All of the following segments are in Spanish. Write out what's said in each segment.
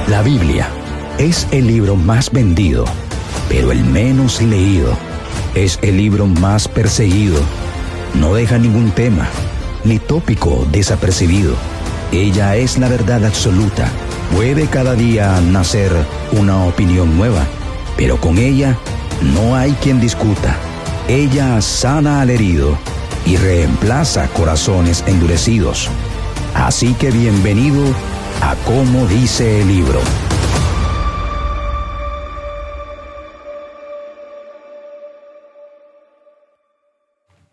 La Biblia es el libro más vendido, pero el menos leído. Es el libro más perseguido. No deja ningún tema ni tópico desapercibido. Ella es la verdad absoluta. Puede cada día nacer una opinión nueva, pero con ella no hay quien discuta. Ella sana al herido y reemplaza corazones endurecidos. Así que bienvenido a Como dice el libro.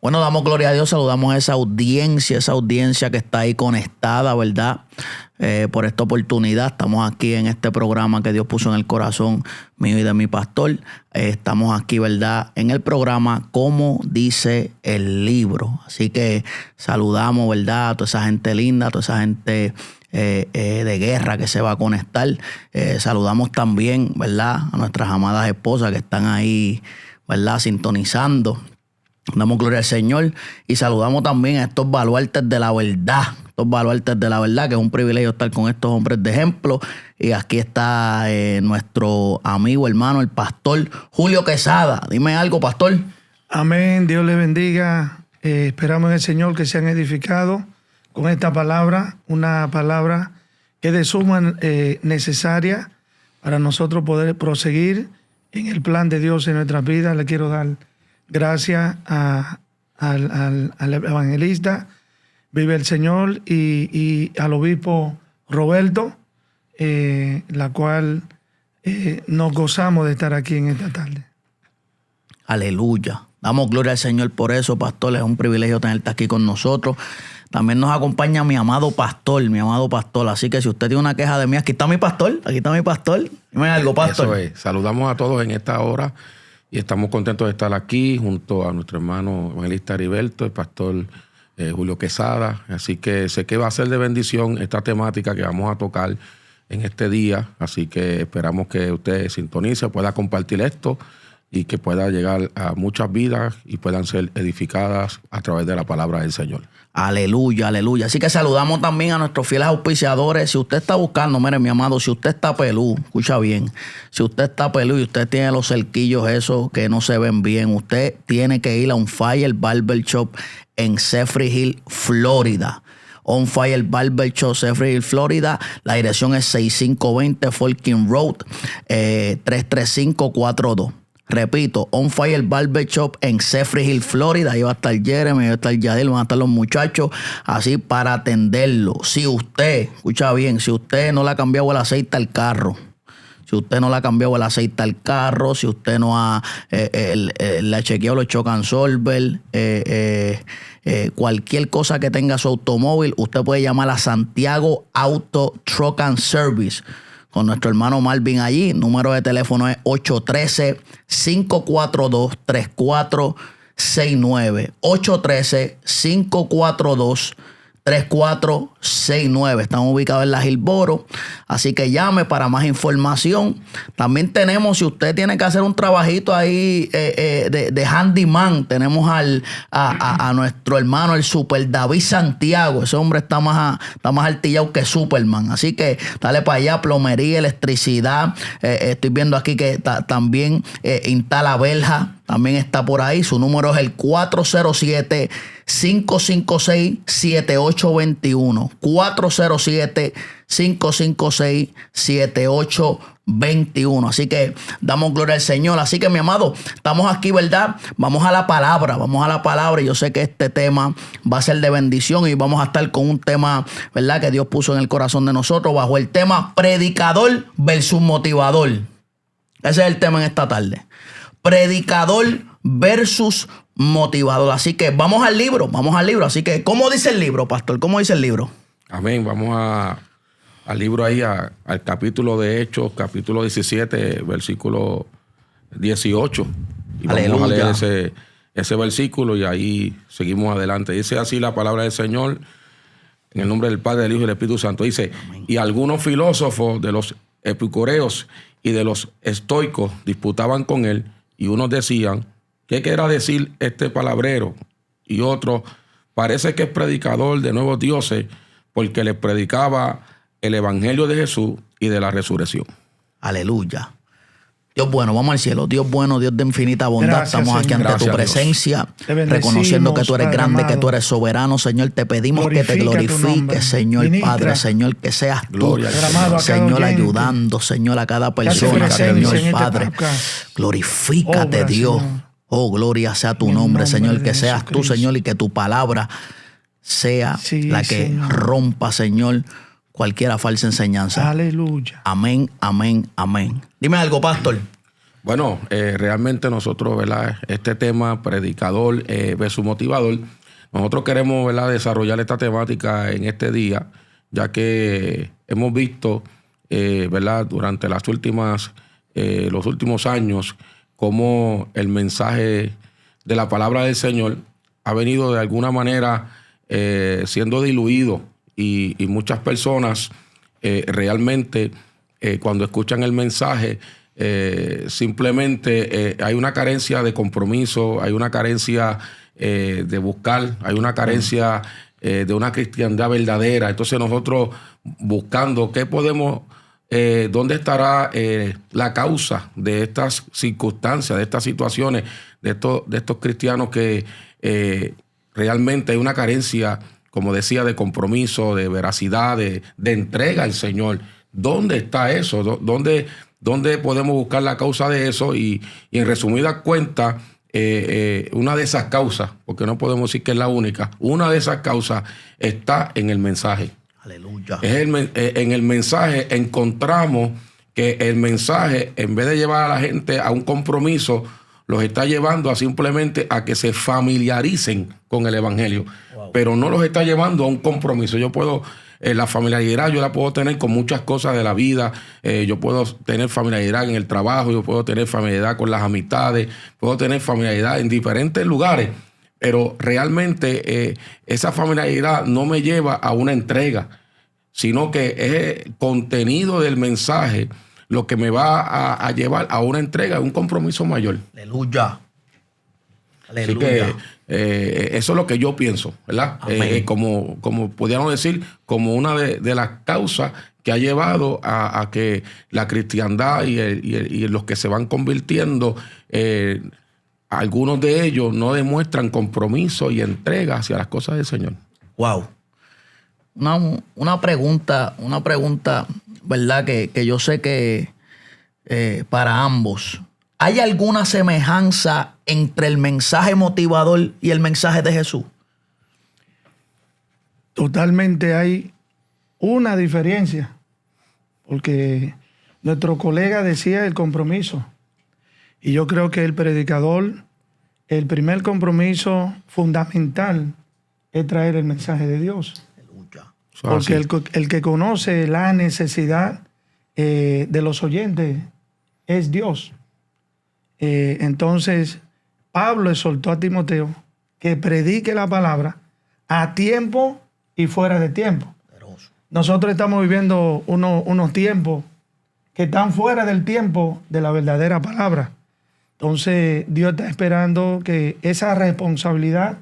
Bueno, damos gloria a Dios, saludamos a esa audiencia que está ahí conectada, ¿verdad? Por esta oportunidad. Estamos aquí en este programa que Dios puso en el corazón mío y de mi pastor. Estamos aquí, ¿verdad? En el programa Como dice el libro. Así que saludamos, ¿verdad? A toda esa gente linda, a toda esa gente de guerra que se va a conectar. Saludamos también, ¿verdad? A nuestras amadas esposas que están ahí, ¿verdad? Sintonizando. Damos gloria al Señor y saludamos también a estos baluartes de la verdad. Estos baluartes de la verdad, que es un privilegio estar con estos hombres de ejemplo. Y aquí está nuestro amigo, hermano, el pastor Julio Quesada. Dime algo, pastor. Amén, Dios les bendiga. Esperamos en el Señor que sean edificados con esta palabra, una palabra que es de suma necesaria para nosotros poder proseguir en el plan de Dios en nuestras vidas. Le quiero dar gracias al evangelista, vive el Señor, y al obispo Roberto, la cual nos gozamos de estar aquí en esta tarde. Aleluya. Damos gloria al Señor por eso, pastor. Es un privilegio tenerte aquí con nosotros. También nos acompaña mi amado pastor. Así que si usted tiene una queja de mí, aquí está mi pastor. Dime algo, pastor. Eso es. Saludamos a todos en esta hora. Y estamos contentos de estar aquí junto a nuestro hermano evangelista Heriberto, el pastor Julio Quesada. Así que sé que va a ser de bendición esta temática que vamos a tocar en este día. Así que esperamos que usted sintonice, pueda compartir esto y que pueda llegar a muchas vidas y puedan ser edificadas a través de la palabra del Señor. Aleluya, aleluya. Así que saludamos también a nuestros fieles auspiciadores. Si usted está buscando, mire, mi amado, si usted está pelú, escucha bien, si usted está pelú y usted tiene los cerquillos esos que no se ven bien, usted tiene que ir a On Fire Barber Shop en Zephyrhills Hill, Florida. On Fire Barber Shop, Zephyrhills Hill, Florida. La dirección es 6520 Folkin Road, 33542. Repito, On Fire Barber Shop en Zephyrhills Hill, Florida. Ahí va a estar Jeremy, ahí va a estar Yadil, van a estar los muchachos así para atenderlo. Si usted, escucha bien, si usted no le ha cambiado el aceite al carro, si usted no ha le ha chequeado los choke and solver, cualquier cosa que tenga su automóvil, usted puede llamar a Santiago Auto Truck and Service con nuestro hermano Marvin allí. Número de teléfono es 813-542-3469. 813-542-3469. Están ubicados en la Gilboro. Así que llame para más información. También tenemos, si usted tiene que hacer un trabajito ahí de handyman, tenemos a nuestro hermano, el Super David Santiago. Ese hombre está más artillado que Superman. Así que dale para allá, plomería, electricidad. Estoy viendo aquí que también instala verja. También está por ahí. Su número es el 407-556-7821. 407-556-7821. Así que damos gloria al Señor. Así que, mi amado, estamos aquí, ¿verdad? Vamos a la palabra. Y yo sé que este tema va a ser de bendición y vamos a estar con un tema, ¿verdad?, que Dios puso en el corazón de nosotros bajo el tema predicador versus motivador. Ese es el tema en esta tarde. Predicador versus motivador. Así que vamos al libro. Así que, ¿cómo dice el libro, pastor? ¿Cómo dice el libro? Amén. Vamos al libro ahí, al capítulo de Hechos, capítulo 17, versículo 18. Y vamos a leer ese versículo y ahí seguimos adelante. Dice así la palabra del Señor, en el nombre del Padre, del Hijo y del Espíritu Santo. Dice, amén. Y algunos filósofos de los epicureos y de los estoicos disputaban con él, y unos decían, ¿qué querrá decir este palabrero? Y otros, parece que es predicador de nuevos dioses, porque les predicaba el evangelio de Jesús y de la resurrección. Aleluya. Dios bueno, vamos al cielo. Dios bueno, Dios de infinita bondad. Gracias, estamos aquí Señor. ante tu Gracias, presencia, Te bendecimos, reconociendo que tú eres Padre grande, amado. que tú eres soberano, Señor. Te pedimos que te Glorifica tu glorifiques, nombre. Señor Ministra. Padre, Señor, que seas tú, Gloria al Derramado a cada Señor, oyente. ayudando, Señor, a cada Hace persona, presencia Señor en este Padre. podcast. Glorifícate, Obra, Dios. Señor. Oh, gloria sea tu En el nombre, nombre Señor, de que seas tú, Jesucristo. Señor, y que tu palabra sea Sí, la que Señor. rompa, Señor, cualquier falsa enseñanza. Aleluya. Amén, amén, amén. Dime algo, pastor. Bueno, realmente nosotros, ¿verdad? Este tema, predicador versus motivador, nosotros queremos, ¿verdad?, desarrollar esta temática en este día, ya que hemos visto, ¿verdad?, durante los últimos años, cómo el mensaje de la palabra del Señor ha venido de alguna manera siendo diluido y muchas personas realmente cuando escuchan el mensaje simplemente hay una carencia de compromiso, hay una carencia de buscar, hay una carencia de una cristiandad verdadera. Entonces nosotros buscando qué podemos, dónde estará la causa de estas circunstancias, de estas situaciones, de estos cristianos que realmente hay una carencia, como decía, de compromiso, de veracidad, de entrega al Señor. ¿Dónde está eso? ¿Dónde podemos buscar la causa de eso? Y en resumidas cuentas, una de esas causas, porque no podemos decir que es la única, una de esas causas está en el mensaje. Aleluya. En el mensaje encontramos que el mensaje, en vez de llevar a la gente a un compromiso, los está llevando a simplemente a que se familiaricen con el evangelio. Wow. Pero no los está llevando a un compromiso. Yo puedo... la familiaridad yo la puedo tener con muchas cosas de la vida. Yo puedo tener familiaridad en el trabajo, yo puedo tener familiaridad con las amistades, puedo tener familiaridad en diferentes lugares, pero realmente esa familiaridad no me lleva a una entrega, sino que es el contenido del mensaje lo que me va a llevar a una entrega, a un compromiso mayor. Aleluya. Así que eso es lo que yo pienso, ¿verdad? Como podríamos decir, como una de las causas que ha llevado a que la cristiandad y los que se van convirtiendo, algunos de ellos no demuestran compromiso y entrega hacia las cosas del Señor. Wow. Una pregunta, ¿verdad? Que yo sé que para ambos. ¿Hay alguna semejanza entre el mensaje motivador y el mensaje de Jesús? Totalmente hay una diferencia, porque nuestro colega decía el compromiso, y yo creo que el predicador, el primer compromiso fundamental es traer el mensaje de Dios. Porque el que conoce la necesidad de los oyentes es Dios. Entonces, Pablo exhortó a Timoteo que predique la palabra a tiempo y fuera de tiempo. Nosotros estamos viviendo unos tiempos que están fuera del tiempo de la verdadera palabra. Entonces, Dios está esperando que esa responsabilidad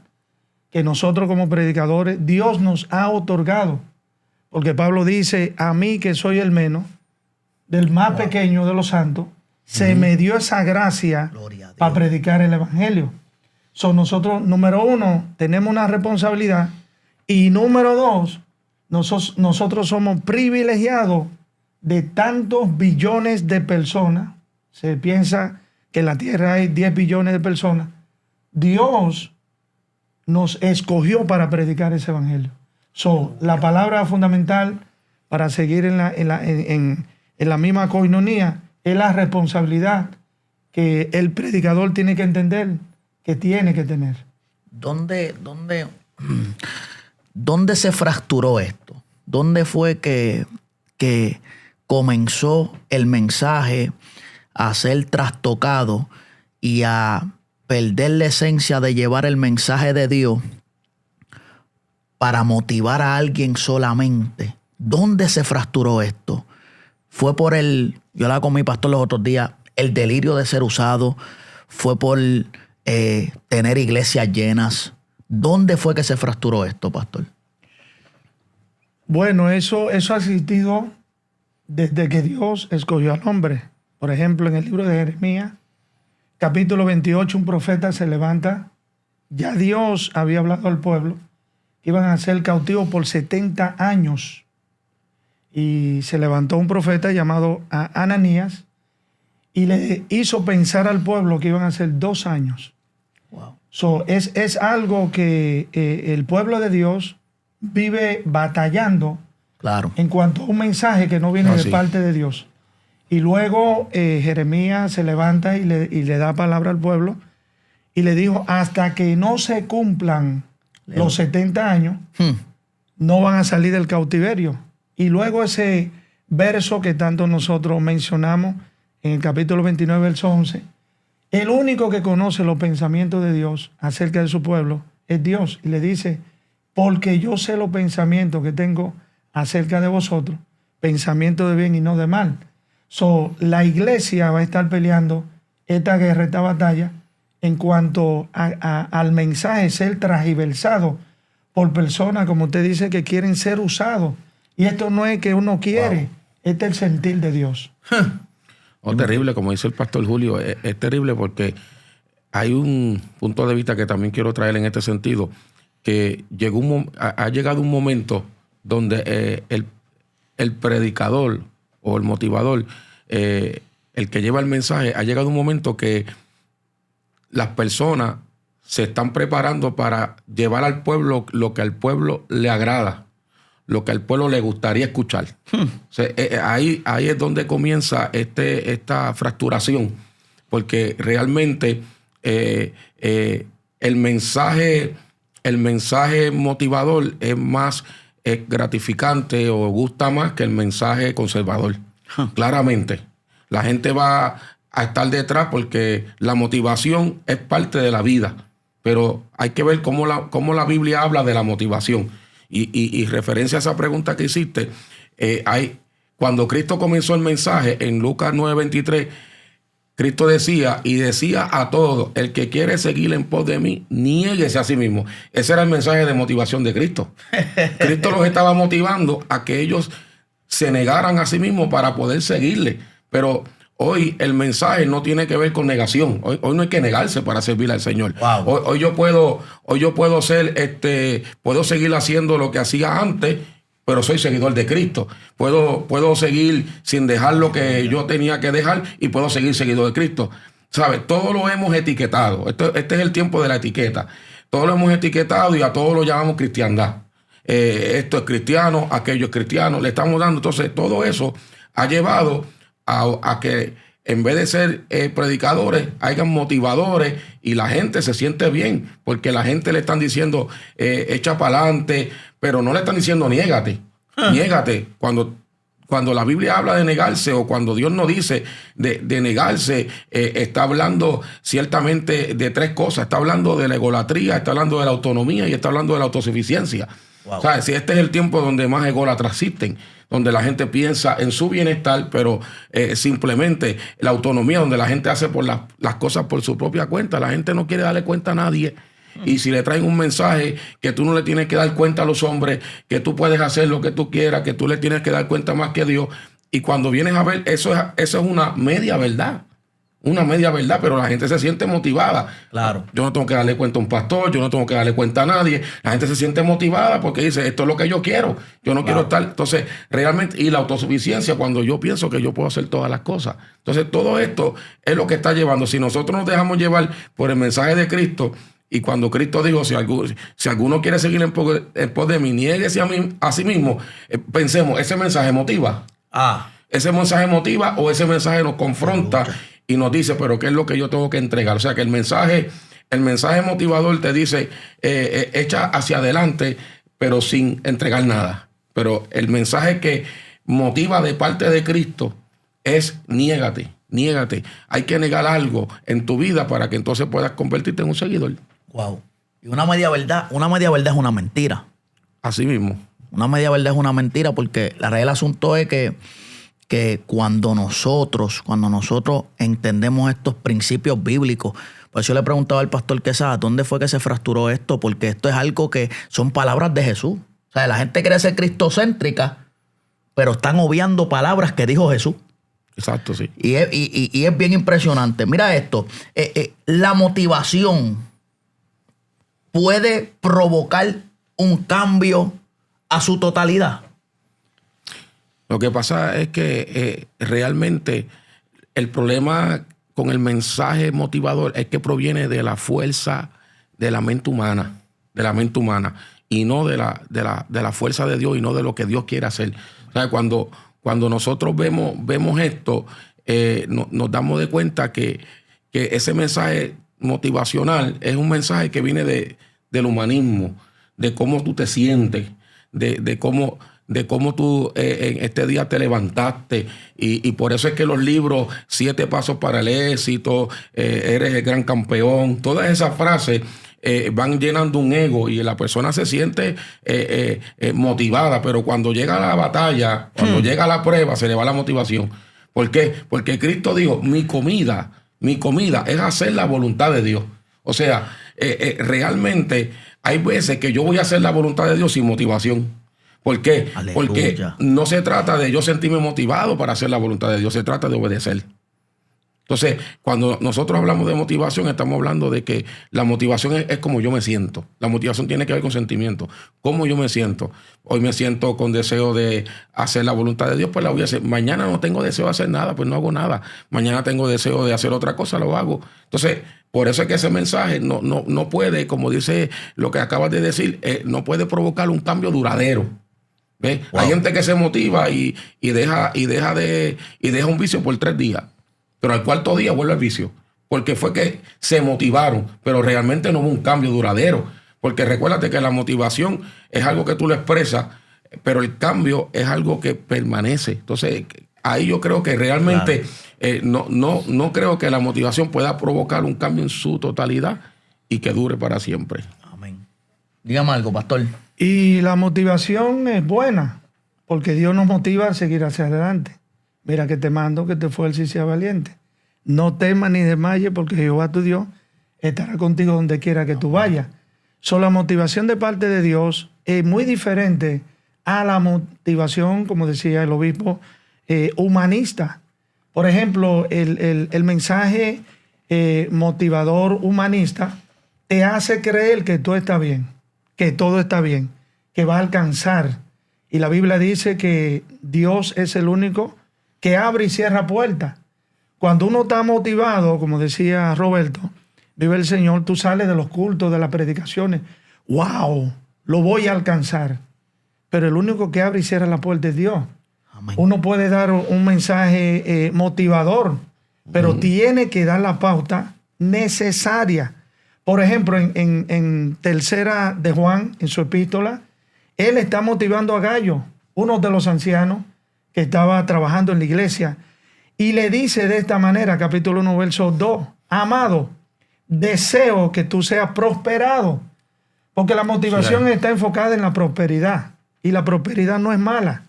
que nosotros como predicadores, Dios nos ha otorgado. Porque Pablo dice, a mí que soy el menos, del más pequeño de los santos, se me dio esa gracia para predicar el evangelio. Nosotros, número uno, tenemos una responsabilidad, y número dos, nosotros somos privilegiados de tantos billones de personas. Se piensa que en la tierra hay 10 billones de personas. Dios nos escogió para predicar ese evangelio. La palabra fundamental para seguir en la misma coinonía es la responsabilidad que el predicador tiene que entender que tiene que tener. ¿Dónde se fracturó esto? ¿Dónde fue que comenzó el mensaje a ser trastocado y a perder la esencia de llevar el mensaje de Dios para motivar a alguien solamente? ¿Dónde se fracturó esto? Fue por yo hablaba con mi pastor los otros días, el delirio de ser usado, fue por tener iglesias llenas. ¿Dónde fue que se fracturó esto, pastor? Bueno, eso ha existido desde que Dios escogió al hombre. Por ejemplo, en el libro de Jeremías, capítulo 28, un profeta se levanta. Ya Dios había hablado al pueblo que iban a ser cautivos por 70 años. Y se levantó un profeta llamado Ananías y le hizo pensar al pueblo que iban a ser 2 años. Wow. Es algo que el pueblo de Dios vive batallando, Claro. en cuanto a un mensaje que no viene de parte de Dios. Y luego Jeremías se levanta y le da palabra al pueblo y le dijo, hasta que no se cumplan los 70 años, no van a salir del cautiverio. Y luego ese verso que tanto nosotros mencionamos en el capítulo 29, verso 11, el único que conoce los pensamientos de Dios acerca de su pueblo es Dios. Y le dice, porque yo sé los pensamientos que tengo acerca de vosotros, pensamientos de bien y no de mal. La iglesia va a estar peleando esta guerra, esta batalla, en cuanto al mensaje ser transversado por personas, como usted dice, que quieren ser usados. Y esto no es que uno quiere, este es el sentir de Dios. Terrible, como dice el pastor Julio, es terrible porque hay un punto de vista que también quiero traer en este sentido, que ha llegado un momento donde el predicador o el motivador, el que lleva el mensaje, ha llegado un momento que las personas se están preparando para llevar al pueblo lo que al pueblo le agrada, lo que al pueblo le gustaría escuchar. O sea, ahí es donde comienza esta fracturación, porque realmente el mensaje motivador es más gratificante o gusta más que el mensaje conservador. Claramente, la gente va a estar detrás porque la motivación es parte de la vida, pero hay que ver cómo la Biblia habla de la motivación. Y referencia a esa pregunta que hiciste, cuando Cristo comenzó el mensaje en Lucas 9:23, Cristo decía a todos, el que quiere seguir en pos de mí, niéguese a sí mismo. Ese era el mensaje de motivación de Cristo. Cristo los estaba motivando a que ellos se negaran a sí mismos para poder seguirle. Pero hoy el mensaje no tiene que ver con negación. Hoy no hay que negarse para servir al Señor. Wow. Hoy yo puedo seguir haciendo lo que hacía antes, pero soy seguidor de Cristo. Puedo seguir sin dejar lo que yo tenía que dejar y puedo seguir seguidor de Cristo. ¿Sabes? Todo lo hemos etiquetado. Este es el tiempo de la etiqueta. Todo lo hemos etiquetado y a todos lo llamamos cristiandad. Esto es cristiano, aquello es cristiano. Le estamos dando. Entonces, todo eso ha llevado a que en vez de ser predicadores, hayan motivadores y la gente se siente bien, porque la gente le están diciendo echa para adelante, pero no le están diciendo niégate. Niégate. Cuando la Biblia habla de negarse o cuando Dios nos dice de negarse, está hablando ciertamente de 3 cosas. Está hablando de la egolatría, está hablando de la autonomía y está hablando de la autosuficiencia. Wow. ¿Sabes? Si este es el tiempo donde más ególatras existen, donde la gente piensa en su bienestar, pero simplemente la autonomía, donde la gente hace por las cosas por su propia cuenta. La gente no quiere darle cuenta a nadie. Y si le traen un mensaje que tú no le tienes que dar cuenta a los hombres, que tú puedes hacer lo que tú quieras, que tú le tienes que dar cuenta más que a Dios. Y cuando vienes a ver, eso es una media verdad. Una media verdad, pero la gente se siente motivada. Claro. Yo no tengo que darle cuenta a un pastor, yo no tengo que darle cuenta a nadie. La gente se siente motivada porque dice, esto es lo que yo quiero. Yo no quiero estar. Entonces, realmente, y la autosuficiencia, cuando yo pienso que yo puedo hacer todas las cosas. Entonces, todo esto es lo que está llevando. Si nosotros nos dejamos llevar por el mensaje de Cristo, y cuando Cristo dijo, si alguno quiere seguir en pos de mí, niéguese a sí mismo, pensemos, ¿ese mensaje motiva? ¿Ese mensaje motiva o ese mensaje nos confronta y nos dice, pero qué es lo que yo tengo que entregar? O sea, que el mensaje motivador te dice, echa hacia adelante, pero sin entregar nada. Pero el mensaje que motiva de parte de Cristo es niégate. Hay que negar algo en tu vida para que entonces puedas convertirte en un seguidor. Wow. Y una media verdad es una mentira. Así mismo. Una media verdad es una mentira porque la realidad del asunto es que cuando nosotros entendemos estos principios bíblicos, por eso yo le preguntaba al pastor Quesada, ¿dónde fue que se fracturó esto? Porque esto es algo que son palabras de Jesús. O sea, la gente quiere ser cristocéntrica, pero están obviando palabras que dijo Jesús. Exacto, sí. Y es bien impresionante. Mira esto. La motivación puede provocar un cambio a su totalidad. Lo que pasa es que realmente el problema con el mensaje motivador es que proviene de la fuerza de la mente humana, y no de la fuerza de Dios y no de lo que Dios quiere hacer. O sea, cuando nosotros vemos esto, nos damos de cuenta que ese mensaje motivacional es un mensaje que viene del humanismo, de cómo tú te sientes, de cómo tú en este día te levantaste. Y por eso es que los libros 7 pasos para el éxito, eres el gran campeón, todas esas frases van llenando un ego y la persona se siente motivada, pero cuando llega la batalla, cuando llega la prueba, se le va la motivación. ¿Por qué? Porque Cristo dijo, mi comida es hacer la voluntad de Dios. O sea, realmente hay veces que yo voy a hacer la voluntad de Dios sin motivación. ¿Por qué? Aleluya. Porque no se trata de yo sentirme motivado para hacer la voluntad de Dios, se trata de obedecer. Entonces, cuando nosotros hablamos de motivación, estamos hablando de que la motivación es como yo me siento. La motivación tiene que ver con sentimiento. ¿Cómo yo me siento? Hoy me siento con deseo de hacer la voluntad de Dios, pues la voy a hacer. Mañana no tengo deseo de hacer nada, pues no hago nada. Mañana tengo deseo de hacer otra cosa, lo hago. Entonces, por eso es que ese mensaje no puede, como dice lo que acabas de decir, no puede provocar un cambio duradero. ¿Ves? Wow. Hay gente que se motiva y deja un vicio por 3 días. Pero al 4º día vuelve al vicio. Porque fue que se motivaron, pero realmente no hubo un cambio duradero. Porque recuérdate que la motivación es algo que tú lo expresas, pero el cambio es algo que permanece. Entonces, ahí yo creo que realmente no creo que la motivación pueda provocar un cambio en su totalidad y que dure para siempre. Amén. Dígame algo, pastor. Y la motivación es buena, porque Dios nos motiva a seguir hacia adelante. Mira que te mando que te esfuerces y seas valiente. No temas ni desmayes, porque Jehová tu Dios estará contigo donde quiera que tú vayas. La motivación de parte de Dios es muy diferente a la motivación, como decía el obispo, humanista. Por ejemplo, el mensaje motivador humanista te hace creer que todo está bien, que todo está bien, que va a alcanzar. Y la Biblia dice que Dios es el único que abre y cierra puertas. Cuando uno está motivado, como decía Roberto, vive el Señor, tú sales de los cultos, de las predicaciones. ¡Wow! Lo voy a alcanzar. Pero el único que abre y cierra la puerta es Dios. Amén. Uno puede dar un mensaje motivador, pero tiene que dar la pauta necesaria. Por ejemplo, en 3 de Juan, en su epístola, él está motivando a Gallo, uno de los ancianos que estaba trabajando en la iglesia, y le dice de esta manera, capítulo 1, verso 2, amado, deseo que tú seas prosperado, porque la motivación está enfocada en la prosperidad, y la prosperidad no es mala.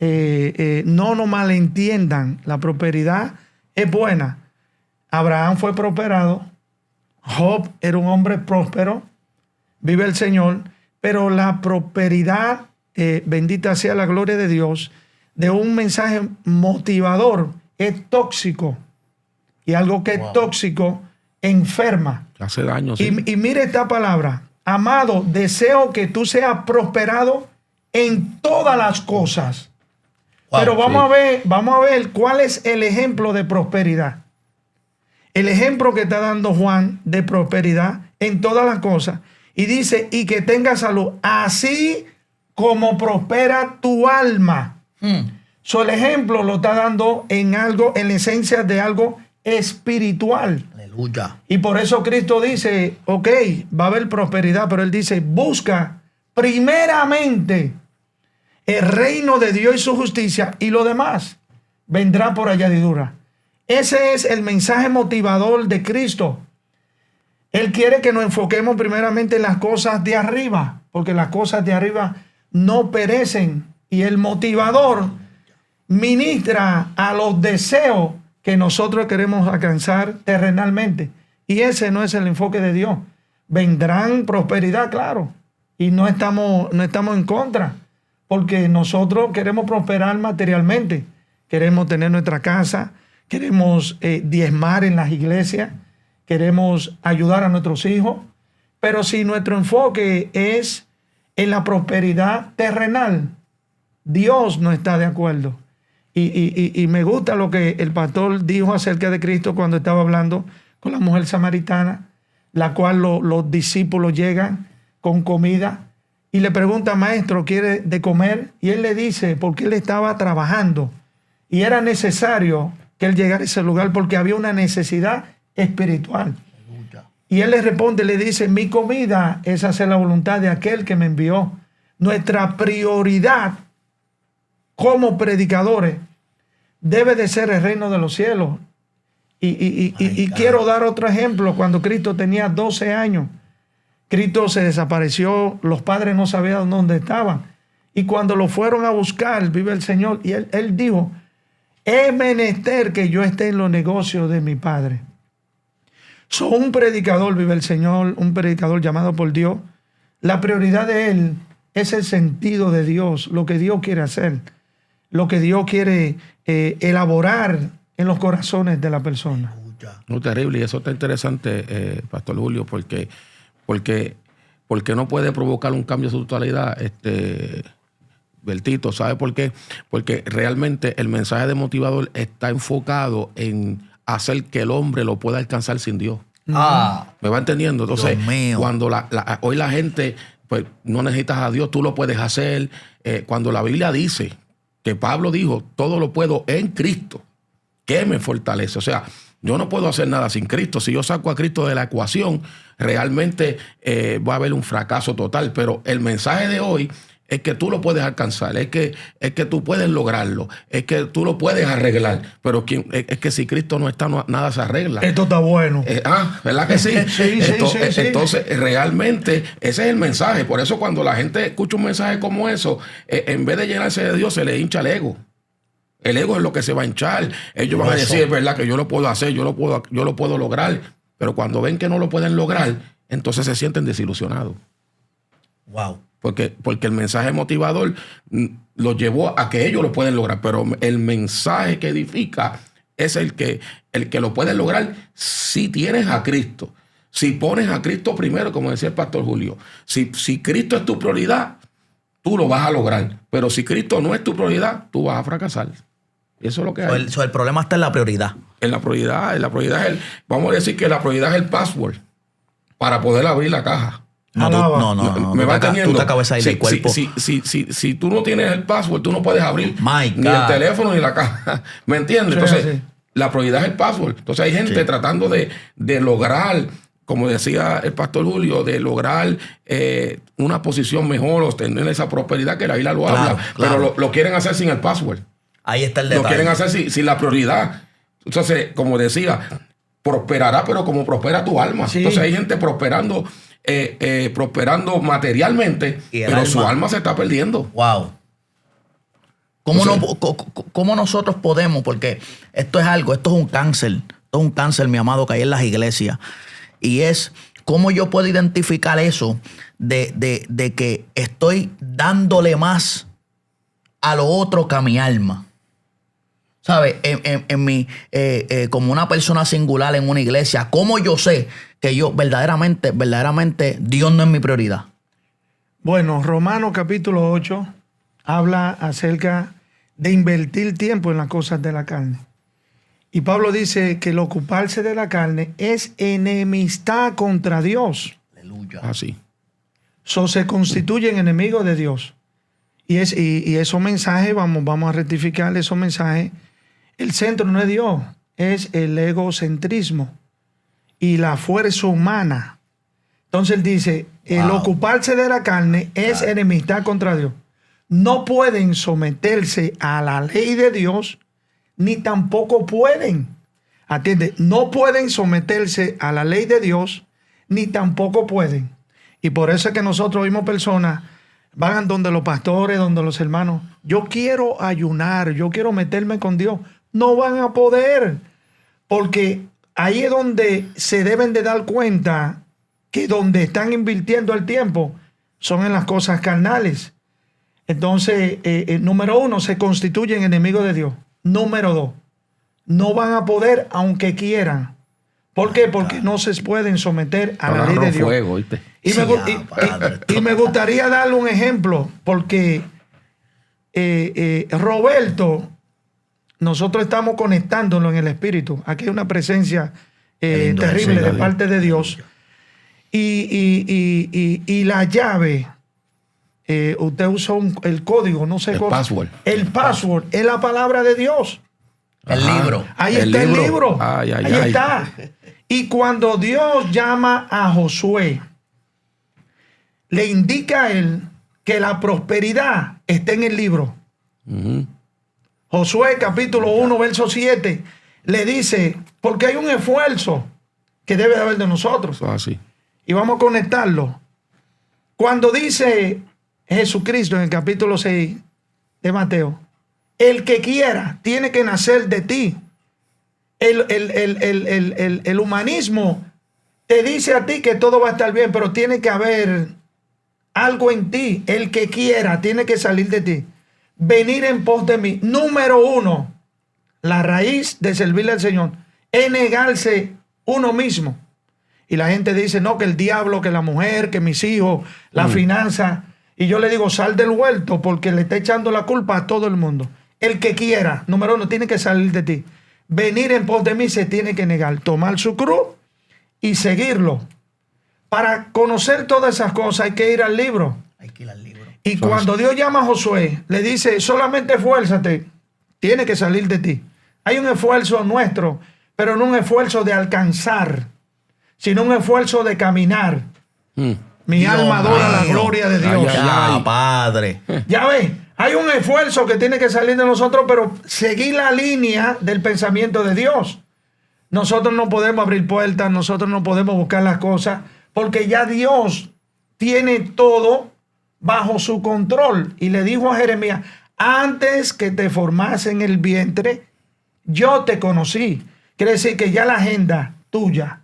No nos malentiendan, la prosperidad es buena. Abraham fue prosperado, Job era un hombre próspero, vive el Señor, pero la prosperidad, bendita sea la gloria de Dios, de un mensaje motivador es tóxico. Y algo que es tóxico enferma. Hace daño. Sí. Y mire esta palabra. Amado, deseo que tú seas prosperado en todas las cosas. Wow, pero vamos a ver cuál es el ejemplo de prosperidad. El ejemplo que está dando Juan de prosperidad en todas las cosas. Y dice, y que tenga salud, así como prospera tu alma. El ejemplo lo está dando en algo, en la esencia de algo espiritual. Aleluya. Y por eso Cristo dice, ok, va a haber prosperidad, pero Él dice, busca primeramente el reino de Dios y su justicia, y lo demás vendrá por añadidura. Ese es el mensaje motivador de Cristo. Él quiere que nos enfoquemos primeramente en las cosas de arriba, porque las cosas de arriba no perecen. Y el motivador ministra a los deseos que nosotros queremos alcanzar terrenalmente. Y ese no es el enfoque de Dios. Vendrán prosperidad, claro, y no estamos en contra, porque nosotros queremos prosperar materialmente, queremos tener nuestra casa, queremos diezmar en las iglesias, queremos ayudar a nuestros hijos, pero si nuestro enfoque es en la prosperidad terrenal, Dios no está de acuerdo. Y me gusta lo que el pastor dijo acerca de Cristo cuando estaba hablando con la mujer samaritana, la cual los discípulos llegan con comida y le preguntan, maestro, ¿quiere de comer? Y él le dice, porque él estaba trabajando y era necesario que él llegara a ese lugar porque había una necesidad espiritual. Y él le responde, le dice, mi comida es hacer la voluntad de aquel que me envió. Nuestra prioridad como predicadores debe de ser el reino de los cielos. Y quiero dar otro ejemplo. Cuando Cristo tenía 12 años, Cristo se desapareció, los padres no sabían dónde estaban. Y cuando lo fueron a buscar, vive el Señor, y él dijo, es menester que yo esté en los negocios de mi Padre. Un predicador, vive el Señor, un predicador llamado por Dios, la prioridad de él es el sentido de Dios, lo que Dios quiere hacer, lo que Dios quiere elaborar en los corazones de la persona. No, terrible, y eso está interesante, Pastor Julio, porque no puede provocar un cambio de su totalidad, Bertito. ¿Sabe por qué? Porque realmente el mensaje de motivador está enfocado en hacer que el hombre lo pueda alcanzar sin Dios. ¿Me va entendiendo? Entonces, cuando hoy la gente, pues no necesitas a Dios, tú lo puedes hacer. Cuando la Biblia dice que Pablo dijo, todo lo puedo en Cristo, que me fortalece. O sea, yo no puedo hacer nada sin Cristo. Si yo saco a Cristo de la ecuación, realmente va a haber un fracaso total. Pero el mensaje de hoy es que tú lo puedes alcanzar, es que tú puedes lograrlo, es que tú lo puedes arreglar. Pero es que si Cristo no está, nada se arregla. Esto está bueno. ¿Verdad que sí? Sí. Entonces, realmente ese es el mensaje. Por eso cuando la gente escucha un mensaje como eso, en vez de llenarse de Dios, se le hincha el ego. El ego es lo que se va a hinchar. Ellos van a decir, es verdad que yo lo puedo hacer, yo lo puedo lograr. Pero cuando ven que no lo pueden lograr, entonces se sienten desilusionados. Wow. Porque el mensaje motivador los llevó a que ellos lo pueden lograr. Pero el mensaje que edifica es el que lo puedes lograr si tienes a Cristo. Si pones a Cristo primero, como decía el pastor Julio. Si Cristo es tu prioridad, tú lo vas a lograr. Pero si Cristo no es tu prioridad, tú vas a fracasar. Eso es lo que hay. El problema está en la prioridad. En la prioridad es vamos a decir que la prioridad es el password para poder abrir la caja. No. Me va entendiendo. Tú te acabas ahí del cuerpo. Si tú no tienes el password, tú no puedes abrir ni el teléfono ni la caja. ¿Me entiendes? Entonces, la prioridad es el password. Entonces, hay gente tratando de lograr, como decía el pastor Julio, de lograr una posición mejor o tener esa prosperidad que la Biblia lo habla. Pero lo quieren hacer sin el password. Ahí está el detalle. Lo quieren hacer sin la prioridad. Entonces, como decía, prosperará, pero como prospera tu alma. Sí. Entonces, hay gente prosperando materialmente, pero su alma se está perdiendo. Wow. ¿Cómo nosotros podemos? Porque esto es un cáncer, mi amado, que hay en las iglesias. Y es cómo yo puedo identificar eso de que estoy dándole más a lo otro que a mi alma. ¿Sabes? Como una persona singular en una iglesia, ¿cómo yo sé que yo verdaderamente Dios no es mi prioridad? Bueno, Romanos capítulo 8 habla acerca de invertir tiempo en las cosas de la carne. Y Pablo dice que el ocuparse de la carne es enemistad contra Dios. Aleluya. Así. Se constituyen enemigos de Dios. Y esos mensajes, vamos a rectificar esos mensajes. El centro no es Dios, es el egocentrismo y la fuerza humana. Entonces él dice, el ocuparse de la carne es enemistad contra Dios. No pueden someterse a la ley de Dios, ni tampoco pueden. Atiende, no pueden someterse a la ley de Dios, ni tampoco pueden. Y por eso es que nosotros oímos personas, van donde los pastores, donde los hermanos, yo quiero ayunar, yo quiero meterme con Dios. No van a poder, porque ahí es donde se deben de dar cuenta que donde están invirtiendo el tiempo son en las cosas carnales. Entonces, número 1, se constituyen enemigos de Dios. Número 2, no van a poder aunque quieran. ¿Por qué? Porque no se pueden someter a la ley de Dios. Fuego, ¿viste? Y me gustaría darle un ejemplo, porque Roberto, nosotros estamos conectándolo en el espíritu. Aquí hay una presencia terrible de parte de Dios. Y la llave, usted usa el código, no sé cómo. El password es la palabra de Dios. El libro. Ahí está el libro. Ahí está. Y cuando Dios llama a Josué, le indica a él que la prosperidad está en el libro. Josué capítulo 1, verso 7, le dice, porque hay un esfuerzo que debe de haber de nosotros. Así. Y vamos a conectarlo. Cuando dice Jesucristo en el capítulo 6 de Mateo, el que quiera tiene que nacer de ti. El humanismo te dice a ti que todo va a estar bien, pero tiene que haber algo en ti. El que quiera tiene que salir de ti. Venir en pos de mí. Número 1, la raíz de servirle al Señor es negarse uno mismo. Y la gente dice, no, que el diablo, que la mujer, que mis hijos, la finanza. Y yo le digo, sal del huerto, porque le está echando la culpa a todo el mundo. El que quiera, número 1, tiene que salir de ti. Venir en pos de mí se tiene que negar, tomar su cruz y seguirlo. Para conocer todas esas cosas hay que ir al libro. Hay que ir al libro. Y cuando Dios llama a Josué, le dice, solamente esfuérzate, tiene que salir de ti. Hay un esfuerzo nuestro, pero no un esfuerzo de alcanzar, sino un esfuerzo de caminar. Mi alma adora la gloria de Dios. Ya, Padre. Ya ves, hay un esfuerzo que tiene que salir de nosotros, pero seguir la línea del pensamiento de Dios. Nosotros no podemos abrir puertas, nosotros no podemos buscar las cosas, porque ya Dios tiene todo bajo su control. Y le dijo a Jeremías, antes que te formase en el vientre, yo te conocí. Quiere decir que ya la agenda tuya,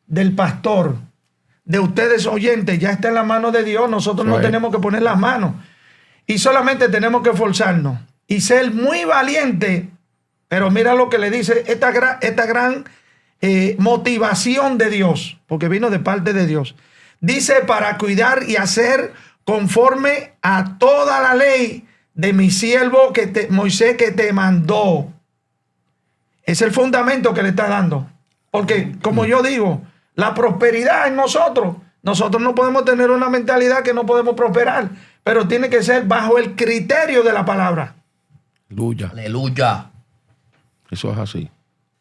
del pastor, de ustedes oyentes, ya está en la mano de Dios. Nosotros no tenemos que poner las manos. Y solamente tenemos que esforzarnos y ser muy valientes. Pero mira lo que le dice esta gran motivación de Dios, porque vino de parte de Dios. Dice, para cuidar y hacer conforme a toda la ley de mi siervo Moisés, que te mandó. Es el fundamento que le está dando. Porque, como yo digo, la prosperidad en nosotros. Nosotros no podemos tener una mentalidad que no podemos prosperar, pero tiene que ser bajo el criterio de la palabra. Aleluya. Aleluya. Eso es así.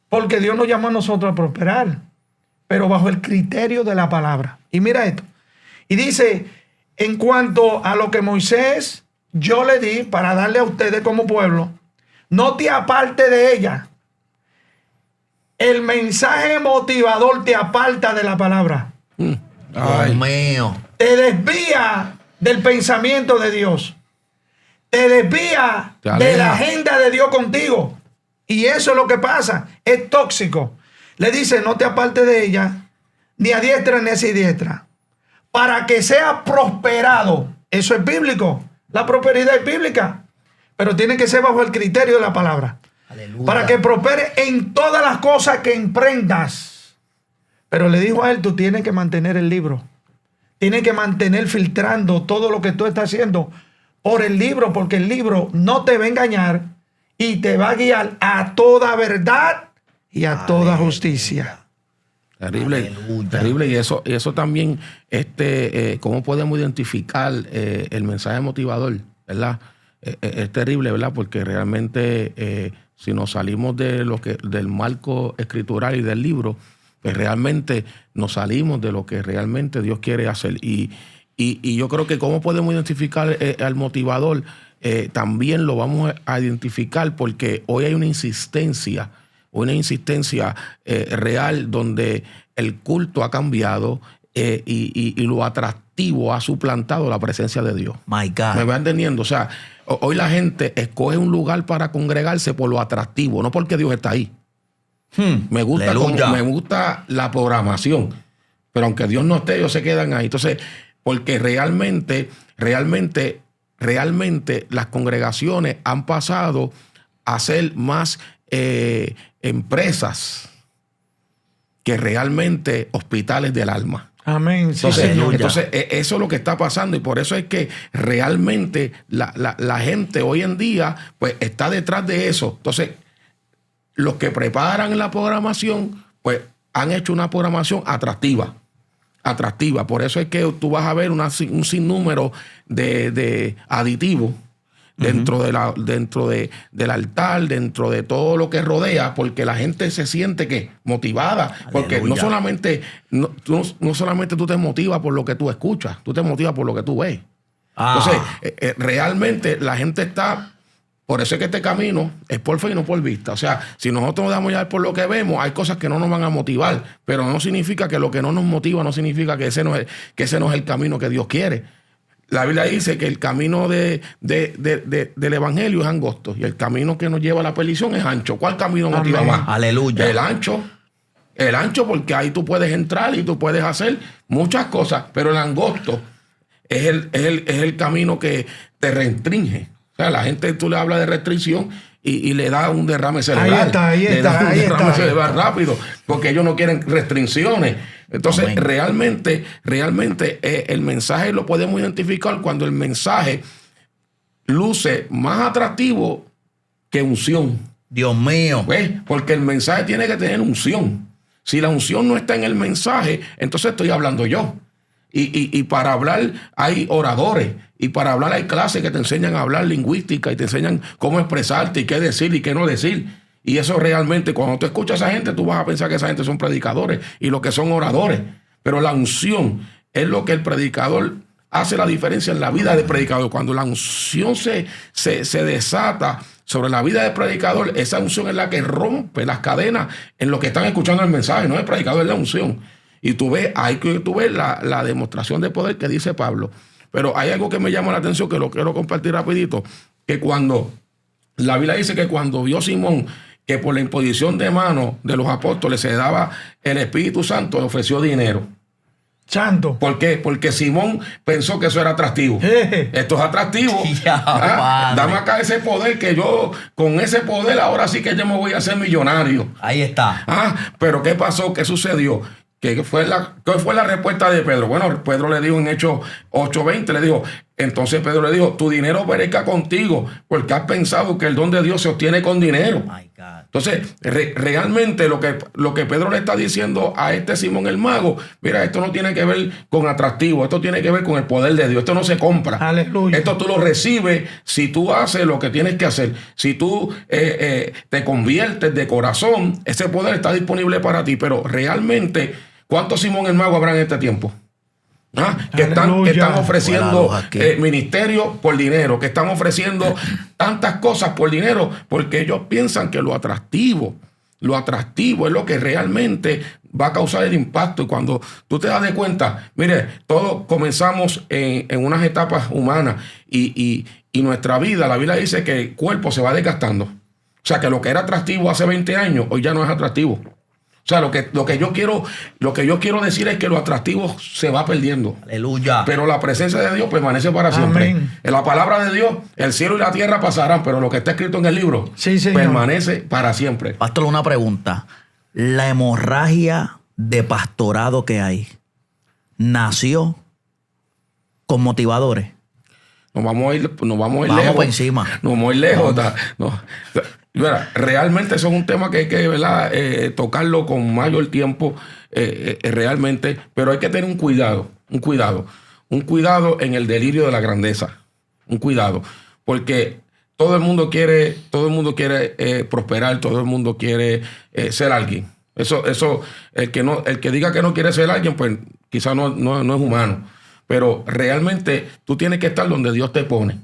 Porque Dios nos llama a nosotros a prosperar, pero bajo el criterio de la palabra. Y mira esto. Y dice, en cuanto a lo que Moisés yo le di para darle a ustedes como pueblo, no te aparte de ella. El mensaje motivador te aparta de la palabra. Dios mío. Te desvía del pensamiento de Dios. Te desvía de la agenda de Dios contigo. Y eso es lo que pasa. Es tóxico. Le dice, no te apartes de ella, ni a diestra ni a siniestra, para que sea prosperado. Eso es bíblico. La prosperidad es bíblica. Pero tiene que ser bajo el criterio de la palabra. Aleluya. Para que prospere en todas las cosas que emprendas. Pero le dijo a él, tú tienes que mantener el libro. Tienes que mantener filtrando todo lo que tú estás haciendo por el libro, porque el libro no te va a engañar y te va a guiar a toda verdad y a toda justicia. Terrible, terrible. Y eso también, ¿cómo podemos identificar el mensaje motivador? ¿Verdad? Es terrible, ¿verdad? Porque realmente si nos salimos de del marco escritural y del libro, pues realmente nos salimos de lo que realmente Dios quiere hacer. Y yo creo que cómo podemos identificar al motivador, también lo vamos a identificar porque hoy hay una insistencia real donde el culto ha cambiado y lo atractivo ha suplantado la presencia de Dios. My God. ¿Me va entendiendo? O sea, hoy la gente escoge un lugar para congregarse por lo atractivo, no porque Dios está ahí. Me gusta la programación, pero aunque Dios no esté, ellos se quedan ahí. Entonces, porque realmente las congregaciones han pasado a ser más empresas que realmente hospitales del alma. Amén. Sí, entonces, eso es lo que está pasando, y por eso es que realmente la gente hoy en día pues está detrás de eso. Entonces, los que preparan la programación pues han hecho una programación atractiva. Por eso es que tú vas a ver un sinnúmero de aditivos dentro del altar, dentro de todo lo que rodea, porque la gente se siente que motivada. Aleluya. Porque no solamente tú te motivas por lo que tú escuchas, tú te motivas por lo que tú ves. Entonces, realmente la gente está... Por eso es que este camino es por fe y no por vista. O sea, si nosotros nos damos ya por lo que vemos, hay cosas que no nos van a motivar, pero no significa que lo que no nos motiva, no significa que ese no es el camino que Dios quiere. La Biblia dice que el camino del evangelio es angosto y el camino que nos lleva a la perdición es ancho. ¿Cuál camino motiva más? Aleluya. El ancho, porque ahí tú puedes entrar y tú puedes hacer muchas cosas, pero el angosto es el camino que te restringe. O sea, la gente, tú le hablas de restricción y le da un derrame cerebral. Ahí está. Cerebral rápido, porque ellos no quieren restricciones. Entonces, amén. realmente el mensaje lo podemos identificar cuando el mensaje luce más atractivo que unción. Dios mío. ¿Ves? Porque el mensaje tiene que tener unción. Si la unción no está en el mensaje, entonces estoy hablando yo. Y para hablar hay oradores, y para hablar hay clases que te enseñan a hablar lingüística y te enseñan cómo expresarte y qué decir y qué no decir. Y eso realmente, cuando tú escuchas a esa gente, tú vas a pensar que esa gente son predicadores y lo que son oradores. Pero la unción es lo que el predicador hace la diferencia en la vida del predicador. Cuando la unción se desata sobre la vida del predicador, esa unción es la que rompe las cadenas en lo que están escuchando el mensaje. No es el predicador, es la unción. Y tú ves la demostración de poder que dice Pablo. Pero hay algo que me llama la atención, que lo quiero compartir rapidito, que cuando la Biblia dice que cuando vio Simón que por la imposición de manos de los apóstoles se daba el Espíritu Santo, le ofreció dinero. Santo. ¿Por qué? Porque Simón pensó que eso era atractivo. Esto es atractivo. Dame acá ese poder, que yo con ese poder ahora sí que yo me voy a hacer millonario. Ahí está. Pero ¿qué pasó? ¿Qué sucedió? ¿Qué fue la respuesta de Pedro? Bueno, Pedro le dijo en Hechos 8:20, le dijo, entonces Pedro le dijo, tu dinero perezca contigo, porque has pensado que el don de Dios se obtiene con dinero. My God. Entonces, realmente lo que Pedro le está diciendo a este Simón el mago, mira, esto no tiene que ver con atractivo, esto tiene que ver con el poder de Dios, esto no se compra. Aleluya. Esto tú lo recibes si tú haces lo que tienes que hacer. Si tú te conviertes de corazón, ese poder está disponible para ti, pero realmente... ¿Cuántos Simón el mago habrá en este tiempo? Que están ofreciendo ministerio por dinero, que están ofreciendo tantas cosas por dinero, porque ellos piensan que lo atractivo es lo que realmente va a causar el impacto. Y cuando tú te das de cuenta, mire, todos comenzamos en unas etapas humanas y nuestra vida, la Biblia dice que el cuerpo se va desgastando. O sea, que lo que era atractivo hace 20 años, hoy ya no es atractivo. O sea, lo que yo quiero decir es que lo atractivo se va perdiendo. Aleluya. Pero la presencia de Dios permanece para siempre. Amén. En la palabra de Dios, el cielo y la tierra pasarán, pero lo que está escrito en el libro permanece para siempre. Pastor, una pregunta. La hemorragia de pastorado que hay nació con motivadores. Nos vamos a ir lejos. Por encima. Nos vamos a ir lejos. Mira, realmente eso es un tema que hay que, ¿verdad? Tocarlo con mayor tiempo, realmente, pero hay que tener un cuidado en el delirio de la grandeza, un cuidado, porque todo el mundo quiere prosperar, todo el mundo quiere ser alguien. Eso el que diga que no quiere ser alguien, pues quizás no es humano, pero realmente tú tienes que estar donde Dios te pone.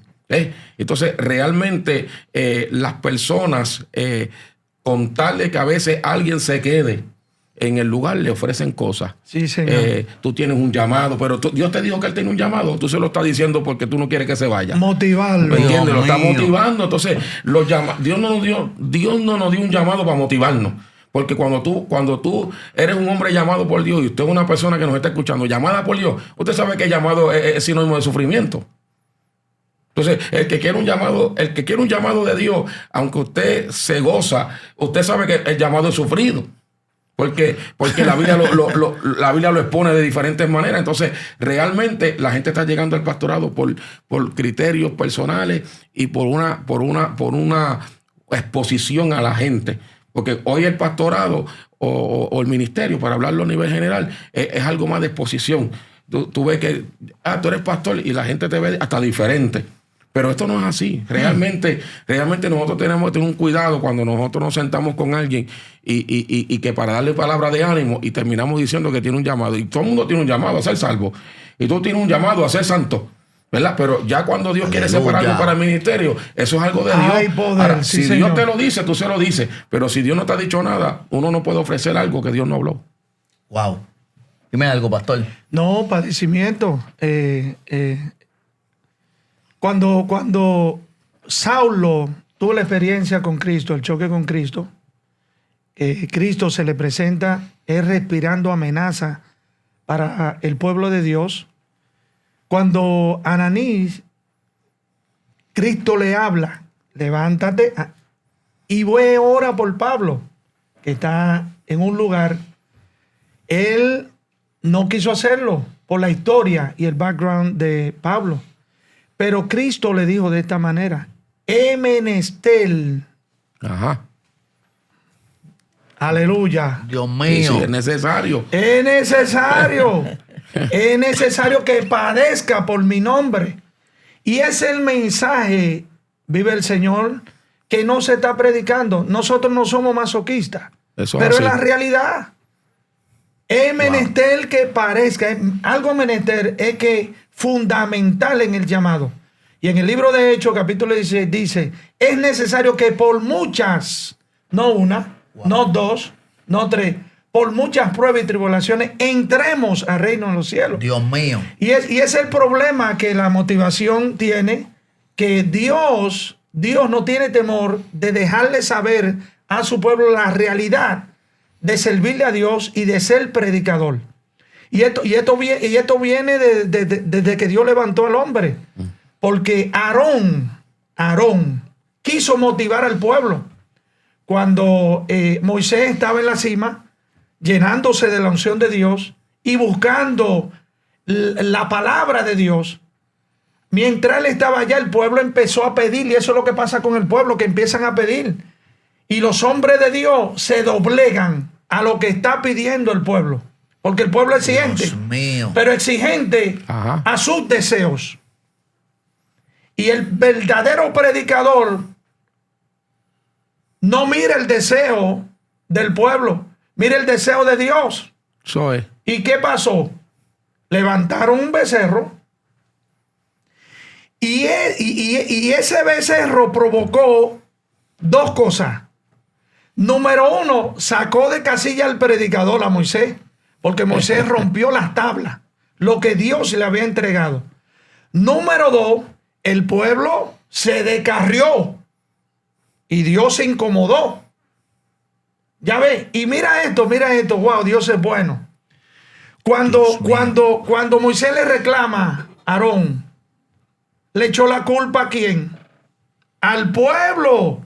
Entonces, realmente las personas, con tal de que a veces alguien se quede en el lugar, le ofrecen cosas. Sí, señor. Tú tienes un llamado, pero Dios te dijo que él tiene un llamado. Tú se lo estás diciendo porque tú no quieres que se vaya. Motivarlo. ¿Me entiendes? Lo está motivando. Entonces, Dios no nos dio un llamado para motivarnos. Porque cuando tú eres un hombre llamado por Dios y usted es una persona que nos está escuchando, llamada por Dios, usted sabe que llamado es sinónimo de sufrimiento. Entonces, el que quiere un llamado de Dios, aunque usted se goza, usted sabe que el llamado es sufrido. Porque la Biblia la Biblia lo expone de diferentes maneras. Entonces, realmente la gente está llegando al pastorado por criterios personales y por una exposición a la gente. Porque hoy el pastorado o el ministerio, para hablarlo a nivel general, es algo más de exposición. Tú ves que tú eres pastor y la gente te ve hasta diferente. Pero esto no es así. Realmente nosotros tenemos que tener un cuidado cuando nosotros nos sentamos con alguien y que para darle palabra de ánimo y terminamos diciendo que tiene un llamado. Y todo el mundo tiene un llamado a ser salvo. Y tú tienes un llamado a ser santo, ¿verdad? Pero ya cuando Dios quiere separarlo para el ministerio, eso es algo de Dios. Hay poder. Ahora, Sí, si Señor. Dios te lo dice, tú se lo dices. Pero si Dios no te ha dicho nada, uno no puede ofrecer algo que Dios no habló. Wow. Dime algo, pastor. No, padecimiento. Cuando Saulo tuvo la experiencia con Cristo, el choque con Cristo, Cristo se le presenta, es respirando amenaza para el pueblo de Dios. Cuando Ananías, Cristo le habla, levántate y ve ora por Pablo, que está en un lugar. Él no quiso hacerlo por la historia y el background de Pablo. Pero Cristo le dijo de esta manera: he menester. Ajá. Aleluya. Dios mío. Sí, es necesario. Es necesario. Es necesario que padezca por mi nombre. Y es el mensaje, vive el Señor, que no se está predicando. Nosotros no somos masoquistas. Eso pero es es la así. realidad. Es menester que parezca. Algo menester es que fundamental en el llamado. Y en el libro de Hechos, capítulo 16, dice: es necesario que por muchas, no una, no dos, no tres, por muchas pruebas y tribulaciones, entremos al reino de los cielos. Dios mío. Y es el problema que la motivación tiene, que Dios no tiene temor de dejarle saber a su pueblo la realidad de servirle a Dios y de ser predicador. Y esto viene desde que Dios levantó al hombre. Porque Aarón quiso motivar al pueblo. Cuando Moisés estaba en la cima, llenándose de la unción de Dios y buscando la palabra de Dios, mientras él estaba allá, el pueblo empezó a pedir. Y eso es lo que pasa con el pueblo, que empiezan a pedir. Y los hombres de Dios se doblegan a lo que está pidiendo el pueblo. Porque el pueblo es exigente. Dios mío. Pero exigente Ajá. a sus deseos. Y el verdadero predicador no mira el deseo del pueblo, mira el deseo de Dios. Eso es. ¿Y qué pasó? Levantaron un becerro y ese becerro provocó dos cosas. Número uno, sacó de casilla al predicador, a Moisés, porque Moisés rompió las tablas, lo que Dios le había entregado. Número dos, el pueblo se descarrió y Dios se incomodó. Ya ves, y mira esto, wow, Dios es bueno. Cuando Moisés le reclama a Aarón, le echó la culpa ¿a quién? Al pueblo.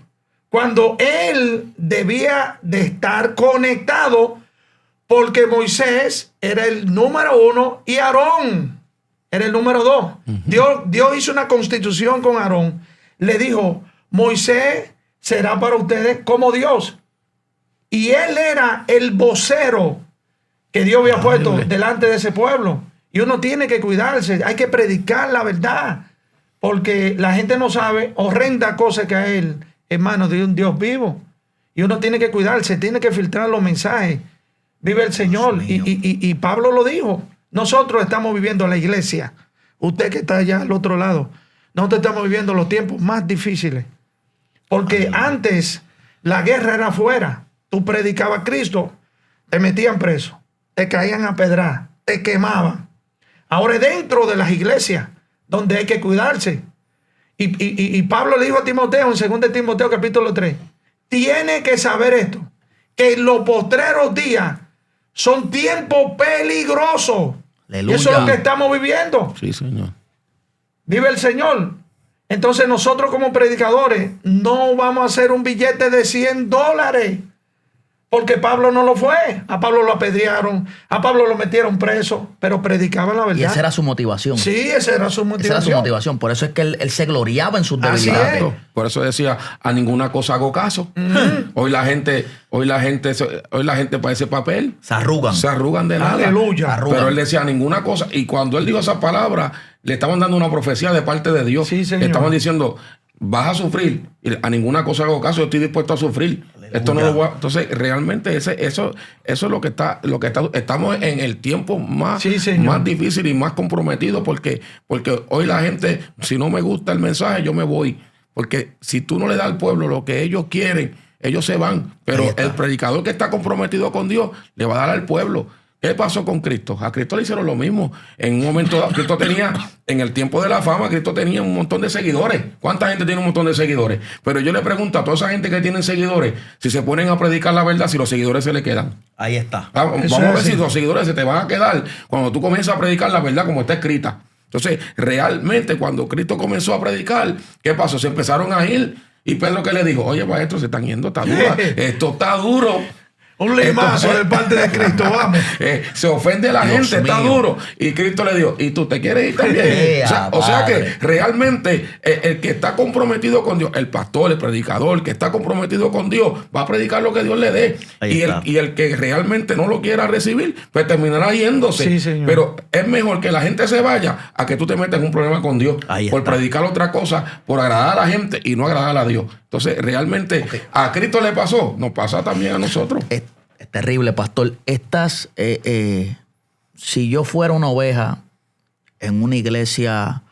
Cuando él debía de estar conectado, porque Moisés era el número uno y Aarón era el número dos. Dios hizo una constitución con Aarón. Le dijo: Moisés será para ustedes como Dios. Y él era el vocero que Dios había puesto delante de ese pueblo. Y uno tiene que cuidarse, hay que predicar la verdad. Porque la gente no sabe horrenda cosa que a él, hermano, de un Dios vivo. Y uno tiene que cuidarse, tiene que filtrar los mensajes. Vive el Señor. Y Pablo lo dijo. Nosotros estamos viviendo la iglesia. Usted que está allá al otro lado. Nosotros estamos viviendo los tiempos más difíciles. Porque antes la guerra era afuera. Tú predicabas a Cristo, te metían preso, te caían a pedrar, te quemaban. Ahora es dentro de las iglesias donde hay que cuidarse. Y Pablo le dijo a Timoteo en 2 Timoteo capítulo 3, tiene que saber esto, que en los postreros días son tiempos peligrosos. Aleluya. Y eso es lo que estamos viviendo. Sí, Señor. Vive el Señor. Entonces nosotros como predicadores no vamos a hacer un billete de $100. Porque Pablo no lo fue. A Pablo lo apedrearon. A Pablo lo metieron preso. Pero predicaba la verdad. Y esa era su motivación. Sí, esa era su motivación. Esa era su motivación. Por eso es que él se gloriaba en sus Así debilidades. es. Por eso decía, a ninguna cosa hago caso. Hoy la gente para ese papel Se arrugan. de nada. Aleluya. Pero él decía ninguna cosa. Y cuando él dijo esa palabra, le estaban dando una profecía de parte de Dios. Sí, señor. Le estaban diciendo, vas a sufrir. Y a ninguna cosa hago caso, yo estoy dispuesto a sufrir. Esto no lo voy a... Entonces, realmente eso es lo que está, estamos en el tiempo más difícil y más comprometido, porque hoy la gente, si no me gusta el mensaje, yo me voy. Porque si tú no le das al pueblo lo que ellos quieren, ellos se van. Pero el predicador que está comprometido con Dios le va a dar al pueblo. ¿Qué pasó con Cristo? A Cristo le hicieron lo mismo. En un momento dado, Cristo tenía, en el tiempo de la fama, Cristo tenía un montón de seguidores. ¿Cuánta gente tiene un montón de seguidores? Pero yo le pregunto a toda esa gente que tiene seguidores, si se ponen a predicar la verdad, si los seguidores se le quedan. Ahí está. Vamos a ver si los seguidores se te van a quedar cuando tú comienzas a predicar la verdad como está escrita. Entonces, realmente, cuando Cristo comenzó a predicar, ¿qué pasó? Se empezaron a ir. Y Pedro, ¿qué le dijo? Oye, maestro, se están yendo, está dura. Esto está duro. Un limazo de parte de Cristo, vamos. Se ofende la Dios gente, está mío. duro. Y Cristo le dijo, ¿y tú te quieres ir también? O sea que realmente el que está comprometido con Dios, el pastor, el predicador, el que está comprometido con Dios, va a predicar lo que Dios le dé. Y el que realmente no lo quiera recibir, pues terminará yéndose. Sí, señor. Pero es mejor que la gente se vaya a que tú te metas en un problema con Dios por predicar otra cosa, por agradar a la gente y no agradar a Dios. Entonces, realmente, a Cristo le pasó, nos pasa también a nosotros. Es terrible, pastor. Si yo fuera una oveja en una iglesia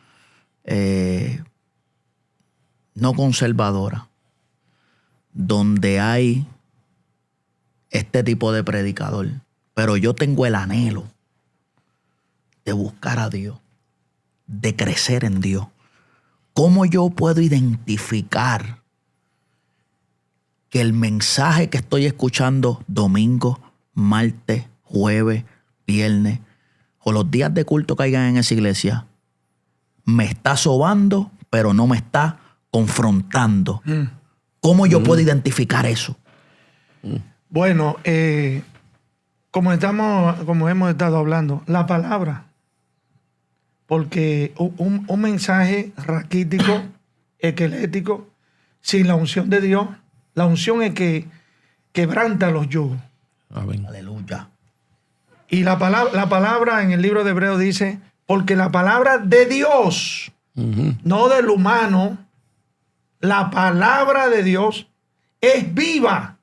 no conservadora, donde hay este tipo de predicador, pero yo tengo el anhelo de buscar a Dios, de crecer en Dios, ¿cómo yo puedo identificar que el mensaje que estoy escuchando domingo, martes, jueves, viernes o los días de culto que hayan en esa iglesia me está sobando, pero no me está confrontando? ¿Cómo yo puedo identificar eso? Bueno, como hemos estado hablando, la palabra. Porque un mensaje raquítico, esquelético, sin la unción de Dios, la unción es que quebranta los yugos. Amén. Aleluya. Y la palabra en el libro de Hebreos dice, porque la palabra de Dios, no del humano, la palabra de Dios es viva.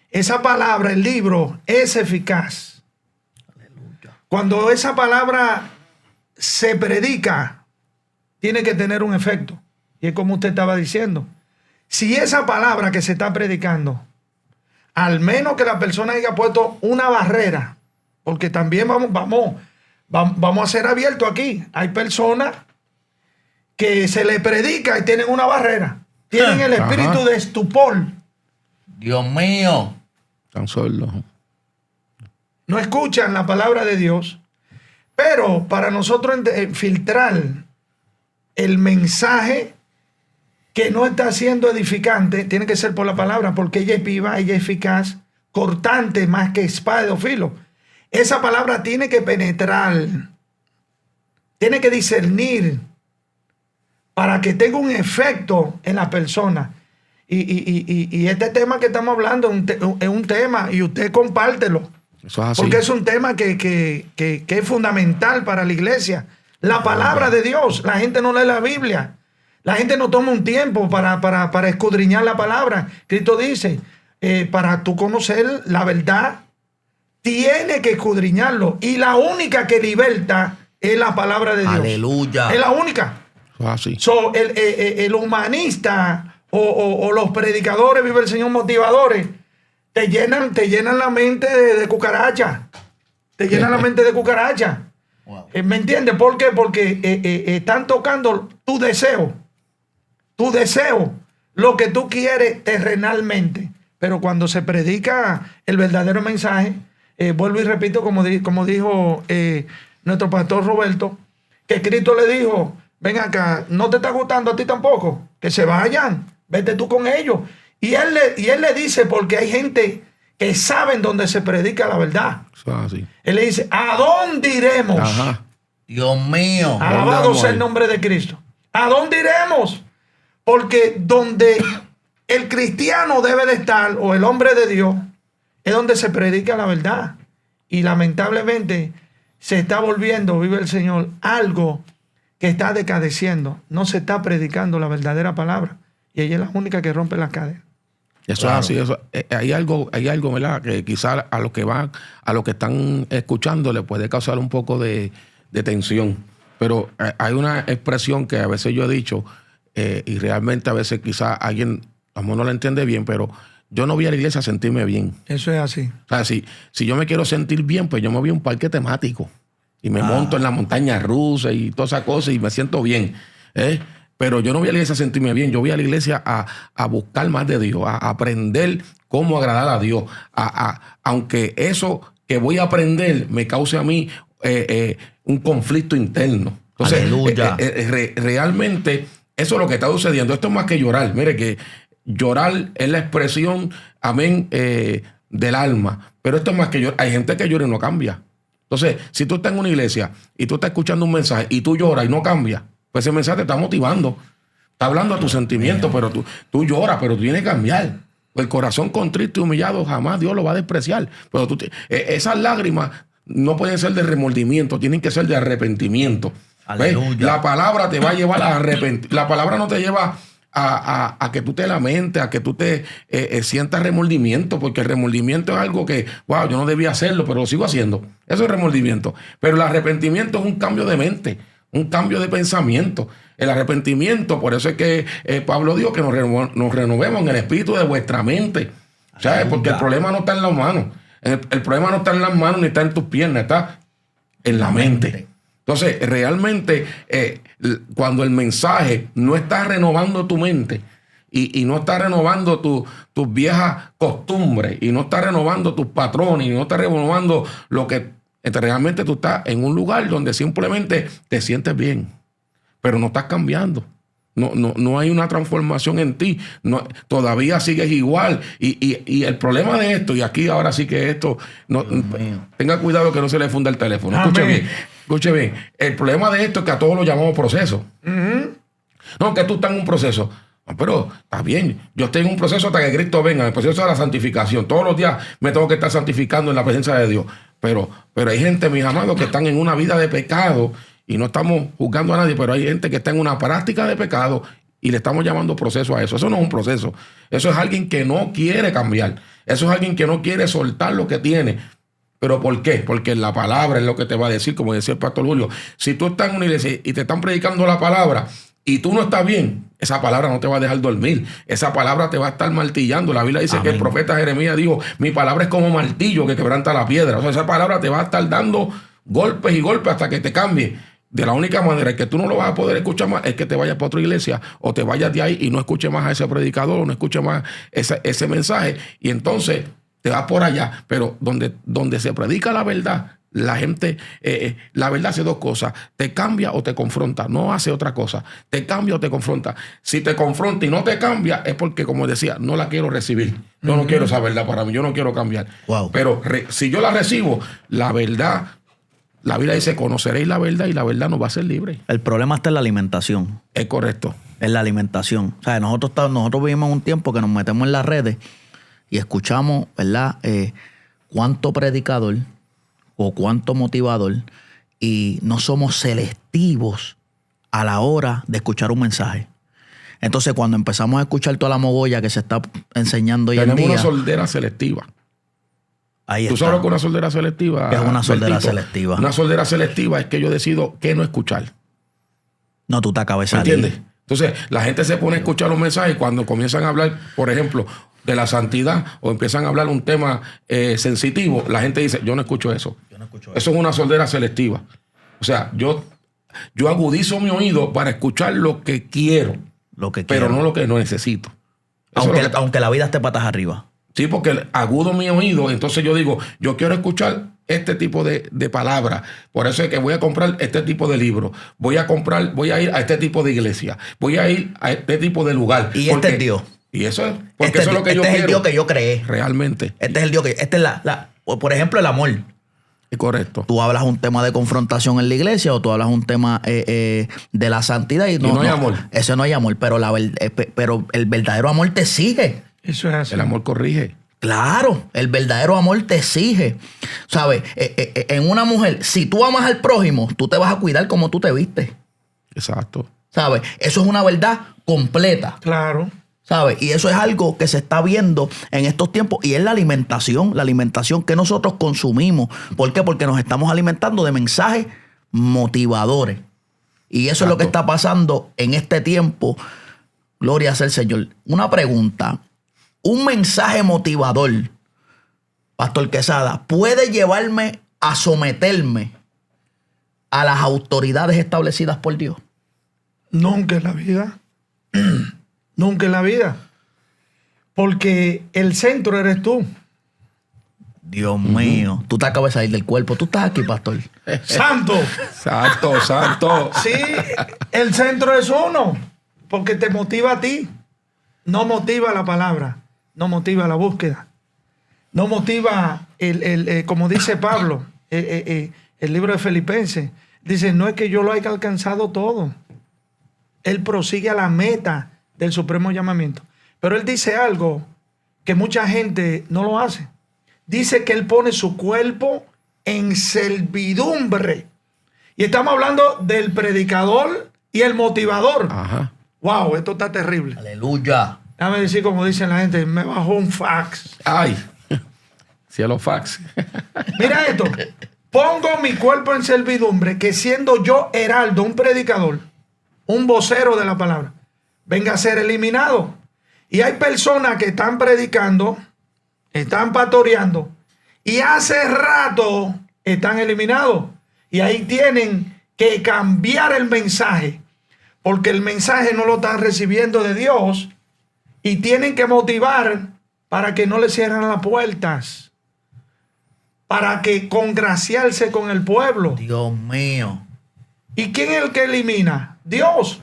Esa palabra, el libro, es eficaz. Aleluya. Cuando esa palabra se predica, tiene que tener un efecto. Y es como usted estaba diciendo. Si esa palabra que se está predicando, al menos que la persona haya puesto una barrera, porque también vamos a ser abiertos aquí. Hay personas que se le predica y tienen una barrera. Tienen el espíritu de estupor. Dios mío. Tan solo. No escuchan la palabra de Dios. Pero para nosotros filtrar el mensaje que no está siendo edificante, tiene que ser por la palabra, porque ella es viva, ella es eficaz, cortante más que espada de dos filos. Esa palabra tiene que penetrar, tiene que discernir para que tenga un efecto en la persona. Y este tema que estamos hablando es un tema, y usted compártelo. Eso es así. Porque es un tema que es fundamental para la iglesia. La palabra de Dios. La gente no lee la Biblia. La gente no toma un tiempo para escudriñar la palabra. Cristo dice, para tú conocer la verdad, tiene que escudriñarlo. Y la única que liberta es la palabra de Dios. Aleluya. Es la única. Eso es así. El humanista o los predicadores, vive el Señor, motivadores, te llenan la mente de cucaracha. Te llenan la mente de cucaracha. Wow. ¿Me entiendes? ¿Por qué? Porque están tocando tu deseo, lo que tú quieres terrenalmente. pero cuando se predica el verdadero mensaje, vuelvo y repito, como dijo nuestro pastor Roberto, que Cristo le dijo, ven acá, no te está gustando a ti tampoco, que se vayan, vete tú con ellos. Y él le dice, porque hay gente que saben dónde se predica la verdad. Así. Él le dice, ¿a dónde iremos? Ajá. Dios mío. Alabado sea el nombre de Cristo. ¿A dónde iremos? Porque donde el cristiano debe de estar, o el hombre de Dios, es donde se predica la verdad. Y lamentablemente se está volviendo, vive el Señor, algo que está decadeciendo. No se está predicando la verdadera palabra. Y ella es la única que rompe las cadenas. Eso es así. Hay algo, ¿verdad? Que quizás a los que están escuchando le puede causar un poco de tensión. Pero hay una expresión que a veces yo he dicho, y realmente a veces quizás alguien a lo mejor no la entiende bien, pero yo no voy a la iglesia a sentirme bien. Eso es así. O sea, si yo me quiero sentir bien, pues yo me voy a un parque temático y me monto en la montaña rusa y todas esas cosas y me siento bien. Pero yo no voy a la iglesia a sentirme bien. Yo voy a la iglesia a buscar más de Dios, a aprender cómo agradar a Dios. Aunque eso que voy a aprender me cause a mí un conflicto interno. Entonces, realmente eso es lo que está sucediendo. Esto es más que llorar. Mire que llorar es la expresión, amén, del alma. Pero esto es más que llorar. Hay gente que llora y no cambia. Entonces, si tú estás en una iglesia y tú estás escuchando un mensaje y tú lloras y no cambia, pues ese mensaje te está motivando. Está hablando a tus sentimientos, pero tú lloras, pero tú tienes que cambiar. El corazón contrito y humillado jamás Dios lo va a despreciar. Pero esas lágrimas no pueden ser de remordimiento, tienen que ser de arrepentimiento. Aleluya. La palabra te va a llevar a arrepentir. La palabra no te lleva a que tú te lamentes, a que tú te sientas remordimiento, porque el remordimiento es algo que, wow, yo no debía hacerlo, pero lo sigo haciendo. Eso es remordimiento. Pero el arrepentimiento es un cambio de mente, un cambio de pensamiento. El arrepentimiento, por eso es que Pablo dijo que nos renovemos en el espíritu de vuestra mente. ¿Sabes? Porque el problema no está en las manos. El problema no está en las manos ni está en tus piernas, está en la mente. Entonces, realmente, cuando el mensaje no está renovando tu mente y no está renovando tus viejas costumbres y no está renovando tus patrones y no está renovando lo que realmente tú estás en un lugar donde simplemente te sientes bien, pero no estás cambiando. No hay una transformación en ti. Todavía sigues igual. Y el problema de esto, y aquí ahora sí que esto, tenga cuidado que no se le funda el teléfono. Escuche bien. El problema de esto es que a todos lo llamamos proceso. No, que tú estás en un proceso. No, pero está bien. Yo estoy en un proceso hasta que Cristo venga, el proceso de la santificación. Todos los días me tengo que estar santificando en la presencia de Dios. Pero hay gente, mis amados, que están en una vida de pecado. Y no estamos juzgando a nadie, pero hay gente que está en una práctica de pecado y le estamos llamando proceso a eso. Eso no es un proceso. Eso es alguien que no quiere cambiar. Eso es alguien que no quiere soltar lo que tiene. ¿Pero por qué? Porque la palabra es lo que te va a decir, como decía el pastor Julio. Si tú estás en una iglesia y te están predicando la palabra y tú no estás bien, esa palabra no te va a dejar dormir. Esa palabra te va a estar martillando. La Biblia dice que el profeta Jeremías dijo, mi palabra es como martillo que quebranta la piedra. O sea, esa palabra te va a estar dando golpes y golpes hasta que te cambie. De la única manera que tú no lo vas a poder escuchar más es que te vayas para otra iglesia o te vayas de ahí y no escuches más a ese predicador o no escuches más ese mensaje y entonces te vas por allá. Pero donde se predica la verdad, la gente, la verdad hace dos cosas: te cambia o te confronta, no hace otra cosa. Te cambia o te confronta. Si te confronta y no te cambia es porque, como decía, no la quiero recibir. Yo no quiero esa verdad para mí, yo no quiero cambiar. Wow. Pero si yo la recibo, la verdad... La Biblia dice, conoceréis la verdad y la verdad nos va a hacer libre. El problema está en la alimentación. Es correcto. En la alimentación. O sea, nosotros vivimos un tiempo que nos metemos en las redes y escuchamos, ¿verdad? Cuánto predicador o cuánto motivador y no somos selectivos a la hora de escuchar un mensaje. Entonces, cuando empezamos a escuchar toda la mogolla que se está enseñando hoy en día... Tenemos una soldera selectiva. Ahí ¿Tú sabes lo que una soldera selectiva es? Una soldera selectiva. Una soldera selectiva es que yo decido qué no escuchar. No, tú te acabas de salir. ¿Entiendes? Entonces, la gente se pone a escuchar los mensajes y cuando comienzan a hablar, por ejemplo, de la santidad o empiezan a hablar un tema sensitivo, la gente dice, yo no escucho eso. Eso es una soldera selectiva. O sea, yo agudizo mi oído para escuchar lo que quiero, pero no lo que no necesito. Aunque la vida esté patas arriba. Sí, porque agudo mi oído, entonces yo digo, yo quiero escuchar este tipo de palabras. Por eso es que voy a comprar este tipo de libro. Voy a ir a este tipo de iglesia. Voy a ir a este tipo de lugar. Y este es Dios. Y eso es, porque eso es lo que yo quiero. Este es el Dios que yo creé. Realmente. Este es el Dios que... Este es por ejemplo, el amor. Es correcto. Tú hablas un tema de confrontación en la iglesia o tú hablas un tema de la santidad y no hay amor. Eso no hay amor, pero el verdadero amor te exige. Eso es así. El amor corrige. Claro, el verdadero amor te exige. ¿Sabes? En una mujer, si tú amas al prójimo, tú te vas a cuidar como tú te vistes. Exacto. ¿Sabes? Eso es una verdad completa. Claro. ¿Sabes? Y eso es algo que se está viendo en estos tiempos y es la alimentación que nosotros consumimos. ¿Por qué? Porque nos estamos alimentando de mensajes motivadores. Y eso es lo que está pasando en este tiempo. Gloria sea al Señor. Una pregunta. Un mensaje motivador, Pastor Quesada, ¿puede llevarme a someterme a las autoridades establecidas por Dios? Nunca en la vida. Nunca en la vida. Porque el centro eres tú. Dios mío. Tú te acabas de salir del cuerpo. Tú estás aquí, pastor. ¡Santo! Santo. Sí, el centro es uno. Porque te motiva a ti. No motiva la palabra. No motiva la búsqueda. No motiva, como dice Pablo, el libro de Filipenses. Dice, no es que yo lo haya alcanzado todo. Él prosigue a la meta del supremo llamamiento. Pero él dice algo que mucha gente no lo hace. Dice que él pone su cuerpo en servidumbre. Y estamos hablando del predicador y el motivador. Ajá. Wow, esto está terrible. Aleluya. Déjame decir, como dicen la gente, me bajó un fax. Ay, cielo fax. Mira esto. Pongo mi cuerpo en servidumbre, que siendo yo heraldo, un predicador, un vocero de la palabra, venga a ser eliminado. Y hay personas que están predicando, están pastoreando, y hace rato están eliminados. Y ahí tienen que cambiar el mensaje, porque el mensaje no lo están recibiendo de Dios. Y tienen que motivar para que no le cierren las puertas. Para que congraciarse con el pueblo. Dios mío. ¿Y quién es el que elimina? Dios.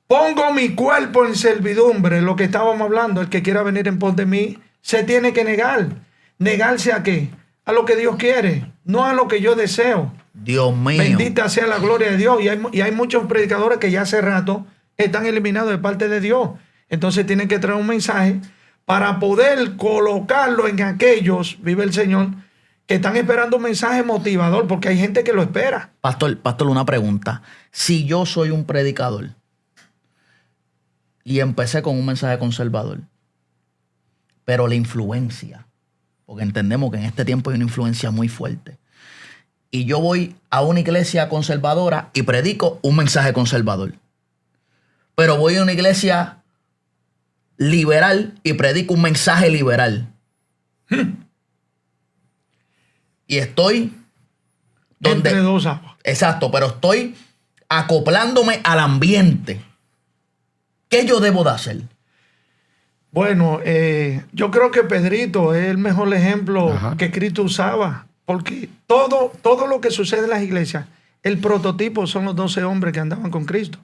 Pongo mi cuerpo en servidumbre, lo que estábamos hablando. El que quiera venir en pos de mí se tiene que negar. ¿Negarse a qué? A lo que Dios quiere, no a lo que yo deseo. Dios mío. Bendita sea la gloria de Dios. Y hay muchos predicadores que ya hace rato están eliminados de parte de Dios. Entonces tienen que traer un mensaje para poder colocarlo en aquellos, vive el Señor, que están esperando un mensaje motivador, porque hay gente que lo espera. Pastor, una pregunta. Si yo soy un predicador y empecé con un mensaje conservador, pero la influencia, porque entendemos que en este tiempo hay una influencia muy fuerte, y yo voy a una iglesia conservadora y predico un mensaje conservador, pero voy a una iglesia liberal y predico un mensaje liberal. Y estoy entre dos aguas. Exacto, pero estoy acoplándome al ambiente. ¿Qué yo debo de hacer? Bueno, yo creo que Pedrito es el mejor ejemplo que Cristo usaba, porque todo lo que sucede en las iglesias, el prototipo son los 12 hombres que andaban con Cristo.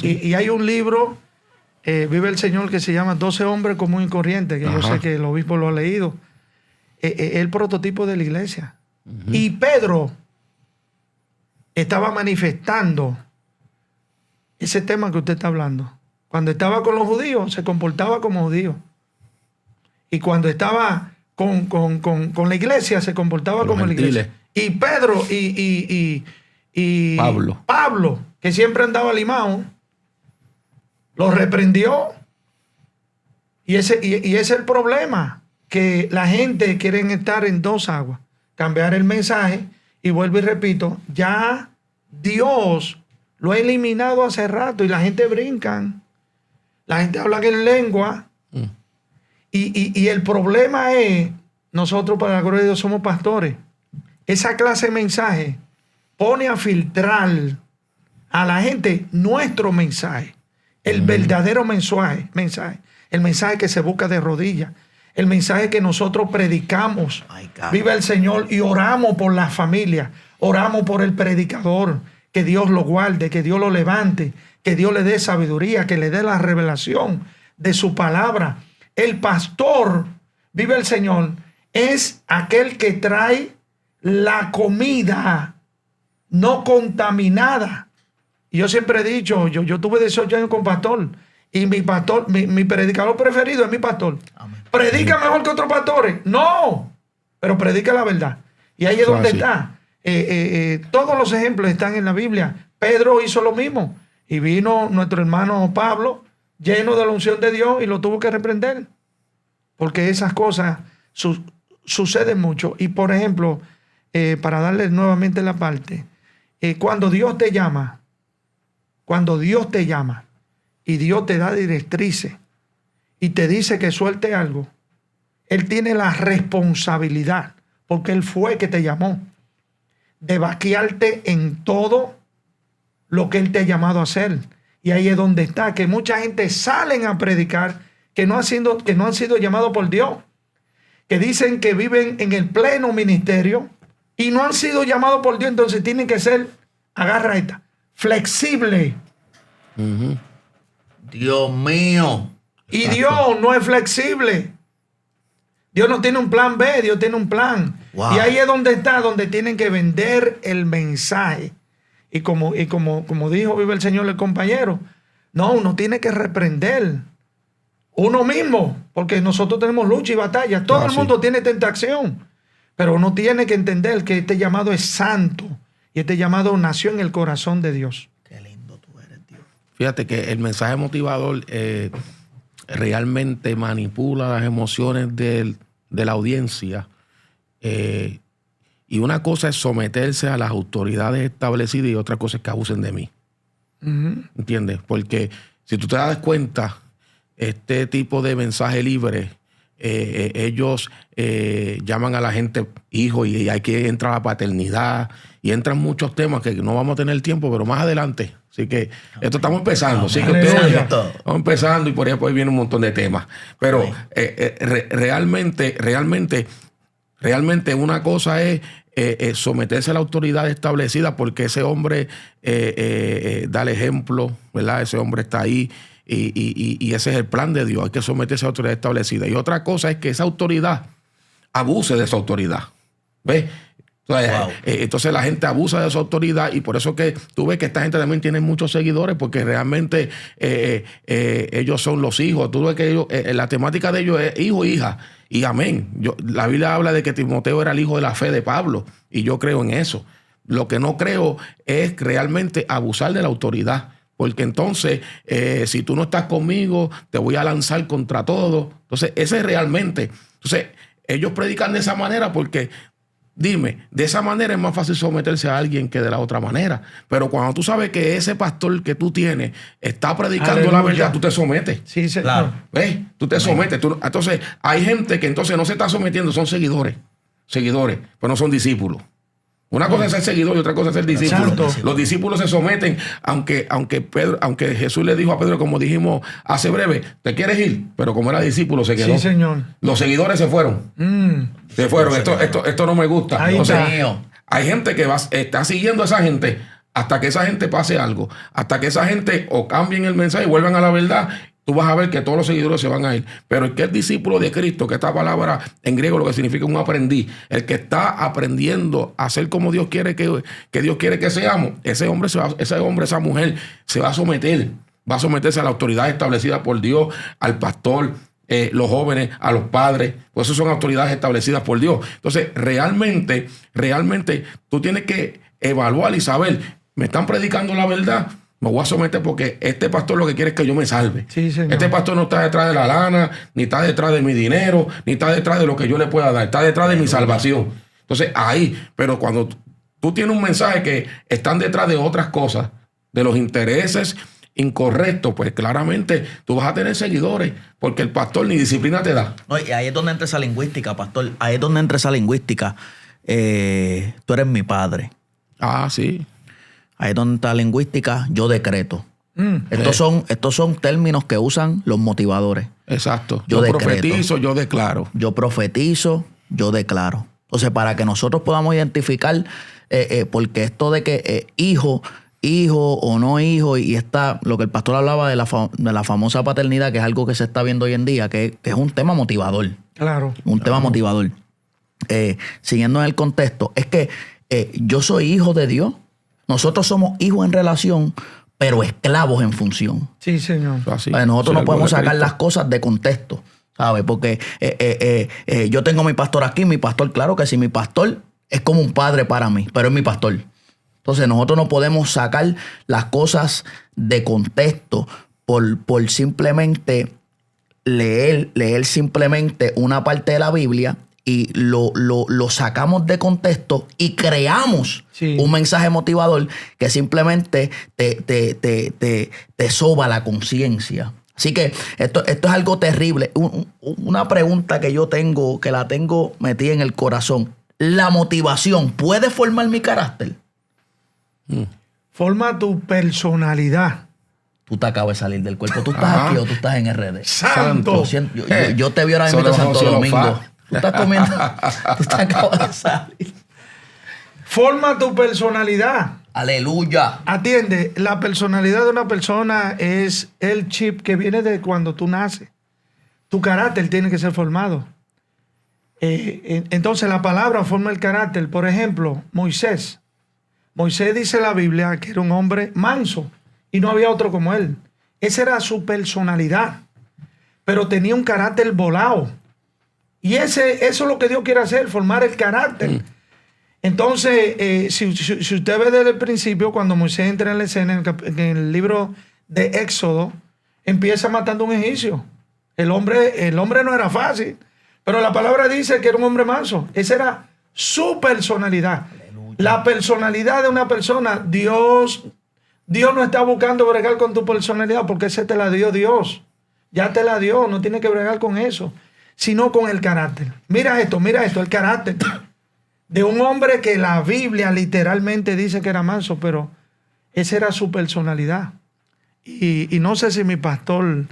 Y hay un libro, vive el Señor, que se llama 12 hombres común y corriente, que yo sé que el obispo lo ha leído. El prototipo de la iglesia. Y Pedro estaba manifestando ese tema que usted está hablando. Cuando estaba con los judíos, se comportaba como judío. Y cuando estaba con la iglesia, se comportaba como la iglesia. Y Pedro y Pablo, que siempre andaba limado, lo reprendió. Y ese es el problema, que la gente quiere estar en dos aguas, cambiar el mensaje. Y vuelvo y repito, ya Dios lo ha eliminado hace rato y la gente brincan, la gente habla en lengua. Y el problema es, nosotros, para la gloria de Dios, somos pastores. Esa clase de mensaje pone a filtrar a la gente nuestro mensaje. El verdadero mensaje, el mensaje que se busca de rodillas, el mensaje que nosotros predicamos. Vive el Señor y oramos por la familia, oramos por el predicador, que Dios lo guarde, que Dios lo levante, que Dios le dé sabiduría, que le dé la revelación de su palabra. El pastor, vive el Señor, es aquel que trae la comida no contaminada. Y yo siempre he dicho, yo tuve 18 años con pastor, y mi pastor, mi predicador preferido es mi pastor. Amén. ¿Predica mejor que otros pastores? No, pero predica la verdad. Y ahí es donde está. Todos los ejemplos están en la Biblia. Pedro hizo lo mismo. Y vino nuestro hermano Pablo, lleno de la unción de Dios, y lo tuvo que reprender. Porque esas cosas suceden mucho. Y por ejemplo, para darle nuevamente la parte, cuando Dios te llama y Dios te da directrices y te dice que suelte algo, Él tiene la responsabilidad, porque Él fue que te llamó, de vaquearte en todo lo que Él te ha llamado a hacer. Y ahí es donde está, que mucha gente salen a predicar que no han sido llamados por Dios, que dicen que viven en el pleno ministerio y no han sido llamados por Dios. Entonces tienen que ser, agarra esta, flexible. Dios mío. Y Dios no es flexible. Dios no tiene un plan B, Dios tiene un plan. Wow. Y ahí es donde está, donde tienen que vender el mensaje. Y como dijo, vive el Señor, el compañero, no, uno tiene que reprender uno mismo, porque nosotros tenemos lucha y batalla. Todo el mundo tiene tentación, pero uno tiene que entender que este llamado es santo y este llamado nació en el corazón de Dios. Qué lindo tú eres, Dios. Fíjate que el mensaje motivador realmente manipula las emociones de la audiencia. Y una cosa es someterse a las autoridades establecidas y otra cosa es que abusen de mí. ¿Entiendes? Porque si tú te das cuenta, este tipo de mensaje libre, ellos llaman a la gente hijo, y hay que entrar a la paternidad y entran muchos temas que no vamos a tener tiempo, pero más adelante. Así que esto estamos empezando. Así que estamos empezando y por ahí después viene un montón de temas. Pero realmente una cosa es someterse a la autoridad establecida, porque ese hombre da el ejemplo, ¿verdad? Ese hombre está ahí y ese es el plan de Dios. Hay que someterse a la autoridad establecida. Y otra cosa es que esa autoridad abuse de esa autoridad. ¿Ves? Entonces la gente abusa de su autoridad, y por eso que tú ves que esta gente también tiene muchos seguidores, porque realmente ellos son los hijos. Tú ves que ellos, la temática de ellos es hijo e hija, y amén. La Biblia habla de que Timoteo era el hijo de la fe de Pablo, y yo creo en eso. Lo que no creo es realmente abusar de la autoridad, porque entonces si tú no estás conmigo te voy a lanzar contra todo. Entonces ese es realmente. Entonces ellos predican de esa manera porque... Dime, de esa manera es más fácil someterse a alguien que de la otra manera. Pero cuando tú sabes que ese pastor que tú tienes está predicando la verdad, tú te sometes. Sí, claro. ¿Ves? Tú te sometes. Entonces, hay gente que entonces no se está sometiendo, son seguidores, pero no son discípulos. Una cosa es ser seguidor y otra cosa es ser discípulo. Exacto. Los discípulos se someten, aunque Jesús le dijo a Pedro, como dijimos hace breve, ¿te quieres ir? Pero como era discípulo se quedó. Sí, Señor. Los seguidores se fueron. Se fueron. Esto no me gusta. Ahí hay gente que está siguiendo a esa gente hasta que esa gente pase algo. Hasta que esa gente o cambien el mensaje y vuelvan a la verdad. Tú vas a ver que todos los seguidores se van a ir. Pero el que es discípulo de Cristo, que esta palabra en griego lo que significa un aprendiz, el que está aprendiendo a ser como Dios quiere que Dios quiere que seamos, esa mujer se va a someter. Va a someterse a la autoridad establecida por Dios, al pastor, los jóvenes, a los padres. Pues esas son autoridades establecidas por Dios. Entonces, realmente, tú tienes que evaluar y saber, ¿me están predicando la verdad? Me voy a someter porque este pastor lo que quiere es que yo me salve. Sí, este pastor no está detrás de la lana, ni está detrás de mi dinero, ni está detrás de lo que yo le pueda dar. Está detrás de mi salvación. Entonces, ahí, pero cuando tú tienes un mensaje que están detrás de otras cosas, de los intereses incorrectos, pues claramente tú vas a tener seguidores, porque el pastor ni disciplina te da. No, y ahí es donde entra esa lingüística, pastor. Ahí es donde entra esa lingüística. Tú eres mi padre. Ah, sí. Ahí es donde está la lingüística, yo decreto. Estos son términos que usan los motivadores. Exacto. Yo Yo profetizo, yo declaro. Yo profetizo, yo declaro. Entonces, para que nosotros podamos identificar, porque esto de que hijo o no hijo, y está lo que el pastor hablaba de la famosa paternidad, que es algo que se está viendo hoy en día, que es un tema motivador. Claro. Un tema motivador. Siguiendo en el contexto, es que yo soy hijo de Dios. Nosotros somos hijos en relación, pero esclavos en función. Sí, Señor. Así, Nosotros no podemos sacar Cristo. las cosas de contexto, ¿sabes? Porque yo tengo a mi pastor aquí, mi pastor, claro que sí, mi pastor es como un padre para mí, pero es mi pastor. Entonces nosotros no podemos sacar las cosas de contexto por simplemente leer simplemente una parte de la Biblia y lo sacamos de contexto y creamos un mensaje motivador que simplemente te soba la conciencia. Así que esto es algo terrible. Una pregunta que yo tengo, que la tengo metida en el corazón. ¿La motivación puede formar mi carácter? Forma tu personalidad. Tú te acabas de salir del cuerpo. ¿Tú estás aquí o tú estás en RD? ¡Santo! Yo te vi ahora mismo en Santo Domingo. Tú estás comiendo. Tú te acabas de salir. Forma tu personalidad. Aleluya. Atiende, la personalidad de una persona es el chip que viene de cuando tú naces. Tu carácter tiene que ser formado. Entonces la palabra forma el carácter. Por ejemplo, Moisés. Moisés dice en la Biblia que era un hombre manso y no había otro como él. Esa era su personalidad. Pero tenía un carácter volado. Y eso es lo que Dios quiere hacer, formar el carácter. Entonces, si usted ve desde el principio, cuando Moisés entra en la escena, en el libro de Éxodo, empieza matando a un egipcio. El hombre no era fácil, pero la palabra dice que era un hombre manso. Esa era su personalidad. Aleluya. La personalidad de una persona, Dios no está buscando bregar con tu personalidad porque ese te la dio Dios. Ya te la dio, no tiene que bregar con eso, sino con el carácter. Mira esto, el carácter de un hombre que la Biblia literalmente dice que era manso, pero esa era su personalidad. Y no sé si mi pastor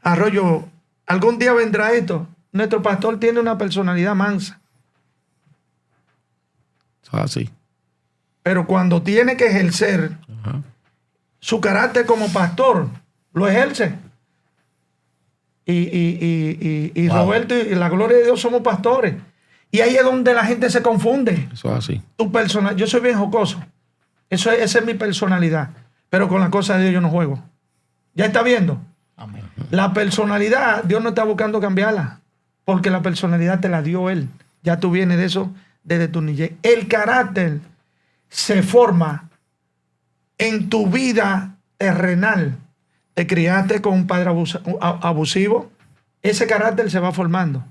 Arroyo algún día vendrá esto. Nuestro pastor tiene una personalidad mansa. Así. Pero cuando tiene que ejercer su carácter como pastor, lo ejerce. Y wow. Roberto y la gloria de Dios somos pastores. Y ahí es donde la gente se confunde. Eso es así. Yo soy bien jocoso. Esa es mi personalidad. Pero con la cosa de Dios yo no juego. ¿Ya está viendo? Amén. La personalidad, Dios no está buscando cambiarla. Porque la personalidad te la dio Él. Ya tú vienes de eso desde tu niñez. El carácter se forma en tu vida terrenal. Te criaste con un padre abusivo. Ese carácter se va formando.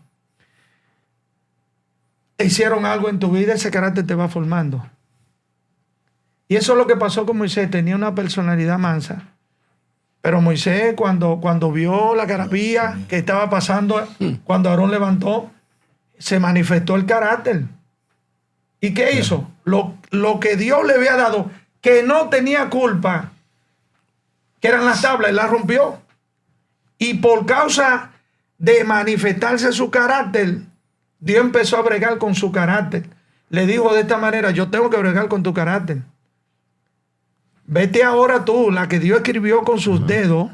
Te hicieron algo en tu vida, ese carácter te va formando. Y eso es lo que pasó con Moisés. Tenía una personalidad mansa. Pero Moisés, cuando vio la garabía que estaba pasando, cuando Aarón levantó, se manifestó el carácter. ¿Y qué hizo? Lo que Dios le había dado, que no tenía culpa, que eran las tablas, él las rompió. Y por causa de manifestarse su carácter, Dios empezó a bregar con su carácter. Le dijo de esta manera: yo tengo que bregar con tu carácter. Vete ahora tú, la que Dios escribió con sus dedos,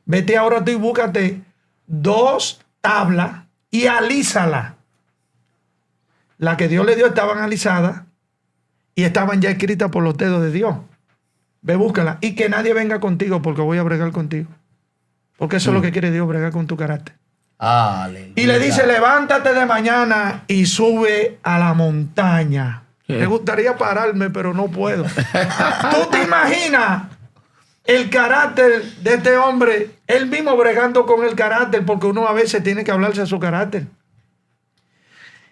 vete ahora tú y búscate 2 tablas y alízala. La que Dios le dio estaban alisadas y estaban ya escritas por los dedos de Dios. Ve, búscala. Y que nadie venga contigo porque voy a bregar contigo. Porque eso es lo que quiere Dios, bregar con tu carácter. Aleluya. Y le dice: levántate de mañana y sube a la montaña. Me gustaría pararme, pero no puedo. ¿Tú te imaginas el carácter de este hombre? Él mismo bregando con el carácter, porque uno a veces tiene que hablarse a su carácter.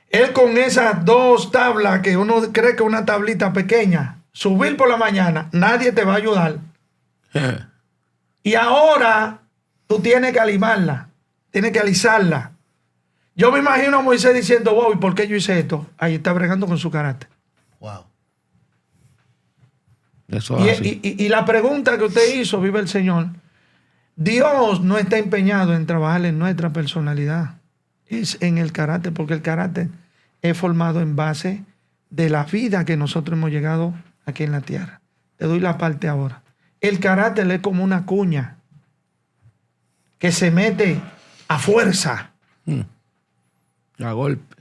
Él con esas 2 tablas, que uno cree que es una tablita pequeña, subir por la mañana, nadie te va a ayudar. Y ahora tú tienes que alimarla, tienes que alisarla. Yo me imagino a Moisés diciendo: wow, ¿y por qué yo hice esto? Ahí está bregando con su carácter. Wow. Eso es así. Y la pregunta que usted hizo, vive el Señor, Dios no está empeñado en trabajar en nuestra personalidad, es en el carácter, porque el carácter es formado en base de la vida que nosotros hemos llegado aquí en la tierra. Te doy la parte ahora. El carácter es como una cuña que se mete a fuerza. A golpe.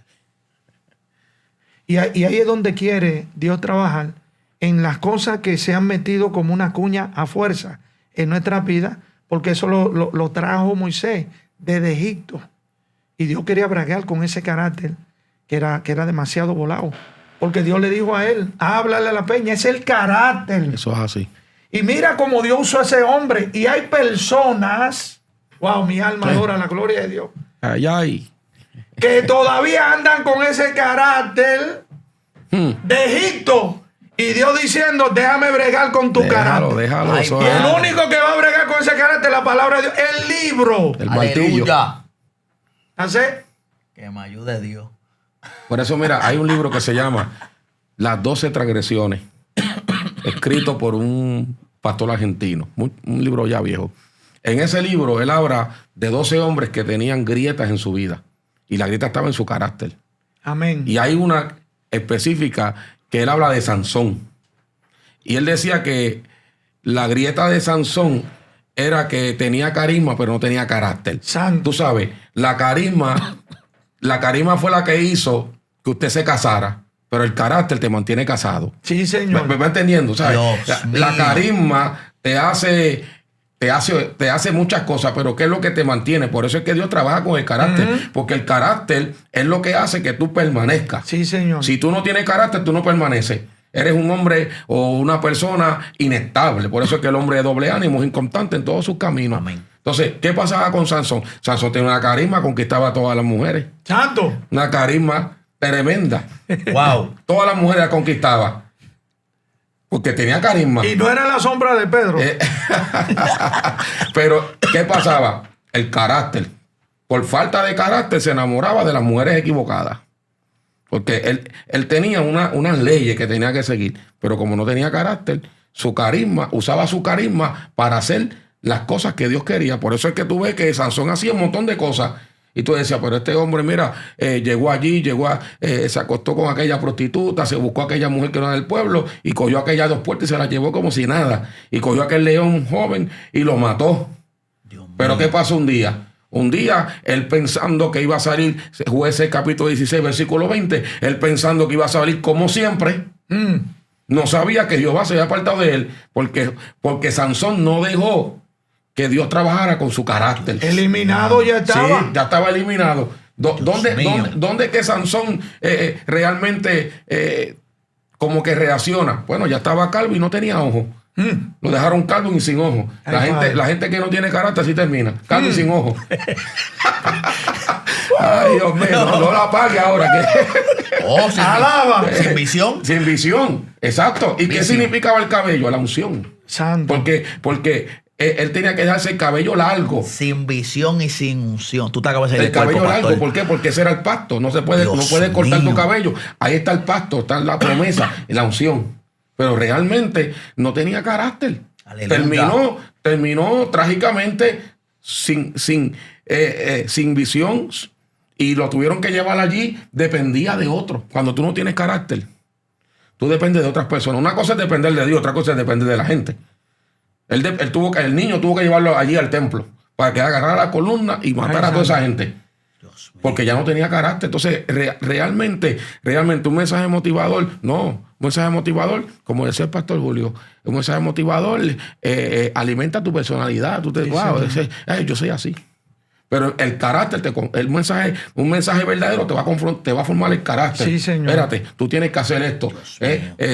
Y ahí es donde quiere Dios trabajar, en las cosas que se han metido como una cuña a fuerza en nuestra vida, porque eso lo trajo Moisés desde Egipto. Y Dios quería braguear con ese carácter que era demasiado volado. Porque Dios le dijo a él, háblale a la peña, es el carácter. Eso es así. Y mira cómo Dios usó a ese hombre. Y hay personas, wow, mi alma adora la gloria de Dios, Ay. que todavía andan con ese carácter de Egipto. Y Dios diciendo, déjame bregar con tu carácter. Déjalo. Ay, Eso Y es el único que va a bregar con ese carácter es la palabra de Dios, el libro. el martillo. Aleluya. ¿Así? Que me ayude Dios. Por eso, mira, hay un libro que se llama Las 12 transgresiones, escrito por un pastor argentino, un libro ya viejo. En ese libro, él habla de 12 hombres que tenían grietas en su vida. Y la grieta estaba en su carácter. Amén. Y hay una específica que él habla de Sansón. Y él decía que la grieta de Sansón era que tenía carisma, pero no tenía carácter. Santo. Tú sabes, la carisma fue la que hizo que usted se casara, pero el carácter te mantiene casado. Sí, señor. ¿Me va entendiendo? ¿Sabes? Dios La mío. carisma te hace muchas cosas, pero ¿qué es lo que te mantiene? Por eso es que Dios trabaja con el carácter, porque el carácter es lo que hace que tú permanezcas. Sí, señor. Si tú no tienes carácter, tú no permaneces. Eres un hombre o una persona inestable. Por eso es que el hombre de doble ánimo es inconstante en todos sus caminos. Amén. Entonces, ¿qué pasaba con Sansón? Sansón tenía una carisma, conquistaba a todas las mujeres. Santo. Una carisma tremenda. Wow. Todas las mujeres las conquistaba. Porque tenía carisma. Y no era la sombra de Pedro. Pero, ¿qué pasaba? El carácter. Por falta de carácter se enamoraba de las mujeres equivocadas. Porque él tenía unas leyes que tenía que seguir. Pero como no tenía carácter, usaba su carisma para hacer las cosas que Dios quería. Por eso es que tú ves que Sansón hacía un montón de cosas. Y tú decías, pero este hombre, mira, llegó allí, se acostó con aquella prostituta, se buscó a aquella mujer que no era del pueblo y cogió aquellas 2 puertas y se las llevó como si nada. Y cogió a aquel león joven y lo mató. Dios mío. Pero ¿qué pasó un día? Un día, él pensando que iba a salir, Jueces capítulo 16, versículo 20, él pensando que iba a salir como siempre, no sabía que Jehová se había apartado de él, porque Sansón no dejó que Dios trabajara con su carácter. Eliminado ya estaba. Sí, ya estaba eliminado. ¿Dónde es que Sansón realmente como que reacciona? Bueno, ya estaba calvo y no tenía ojos. Lo dejaron calvo y sin ojos. La gente que no tiene carácter así termina. Calvo y sin ojos. Ay, Dios mío, no la apague ahora. Sin, Alaba. sin visión. Sin visión. Exacto. ¿Y qué Visión. significaba el cabello? La unción. Santo. Porque él tenía que dejarse el cabello largo. Sin visión y sin unción. Tú te acabas de salir El del cuerpo, cabello largo, pastor. ¿por qué? Porque ese era el pacto. No puedes Dios cortar tu mío. cabello. Ahí está el pacto, está la promesa y la unción. Pero realmente no tenía carácter. Aleluya. Terminó trágicamente sin visión y lo tuvieron que llevar allí. Dependía de otro. Cuando tú no tienes carácter, tú dependes de otras personas. Una cosa es depender de Dios, otra cosa es depender de la gente. El niño tuvo que llevarlo allí al templo para que agarrara la columna y matara a toda esa gente. Dios mío. Porque ya no tenía carácter. Entonces, realmente, un mensaje motivador, no. Un mensaje motivador, como decía el pastor Julio, un mensaje motivador alimenta tu personalidad. Tú te yo soy así. Pero el carácter, un mensaje verdadero te va a formar el carácter. Sí, señor. Espérate, tú tienes que hacer esto.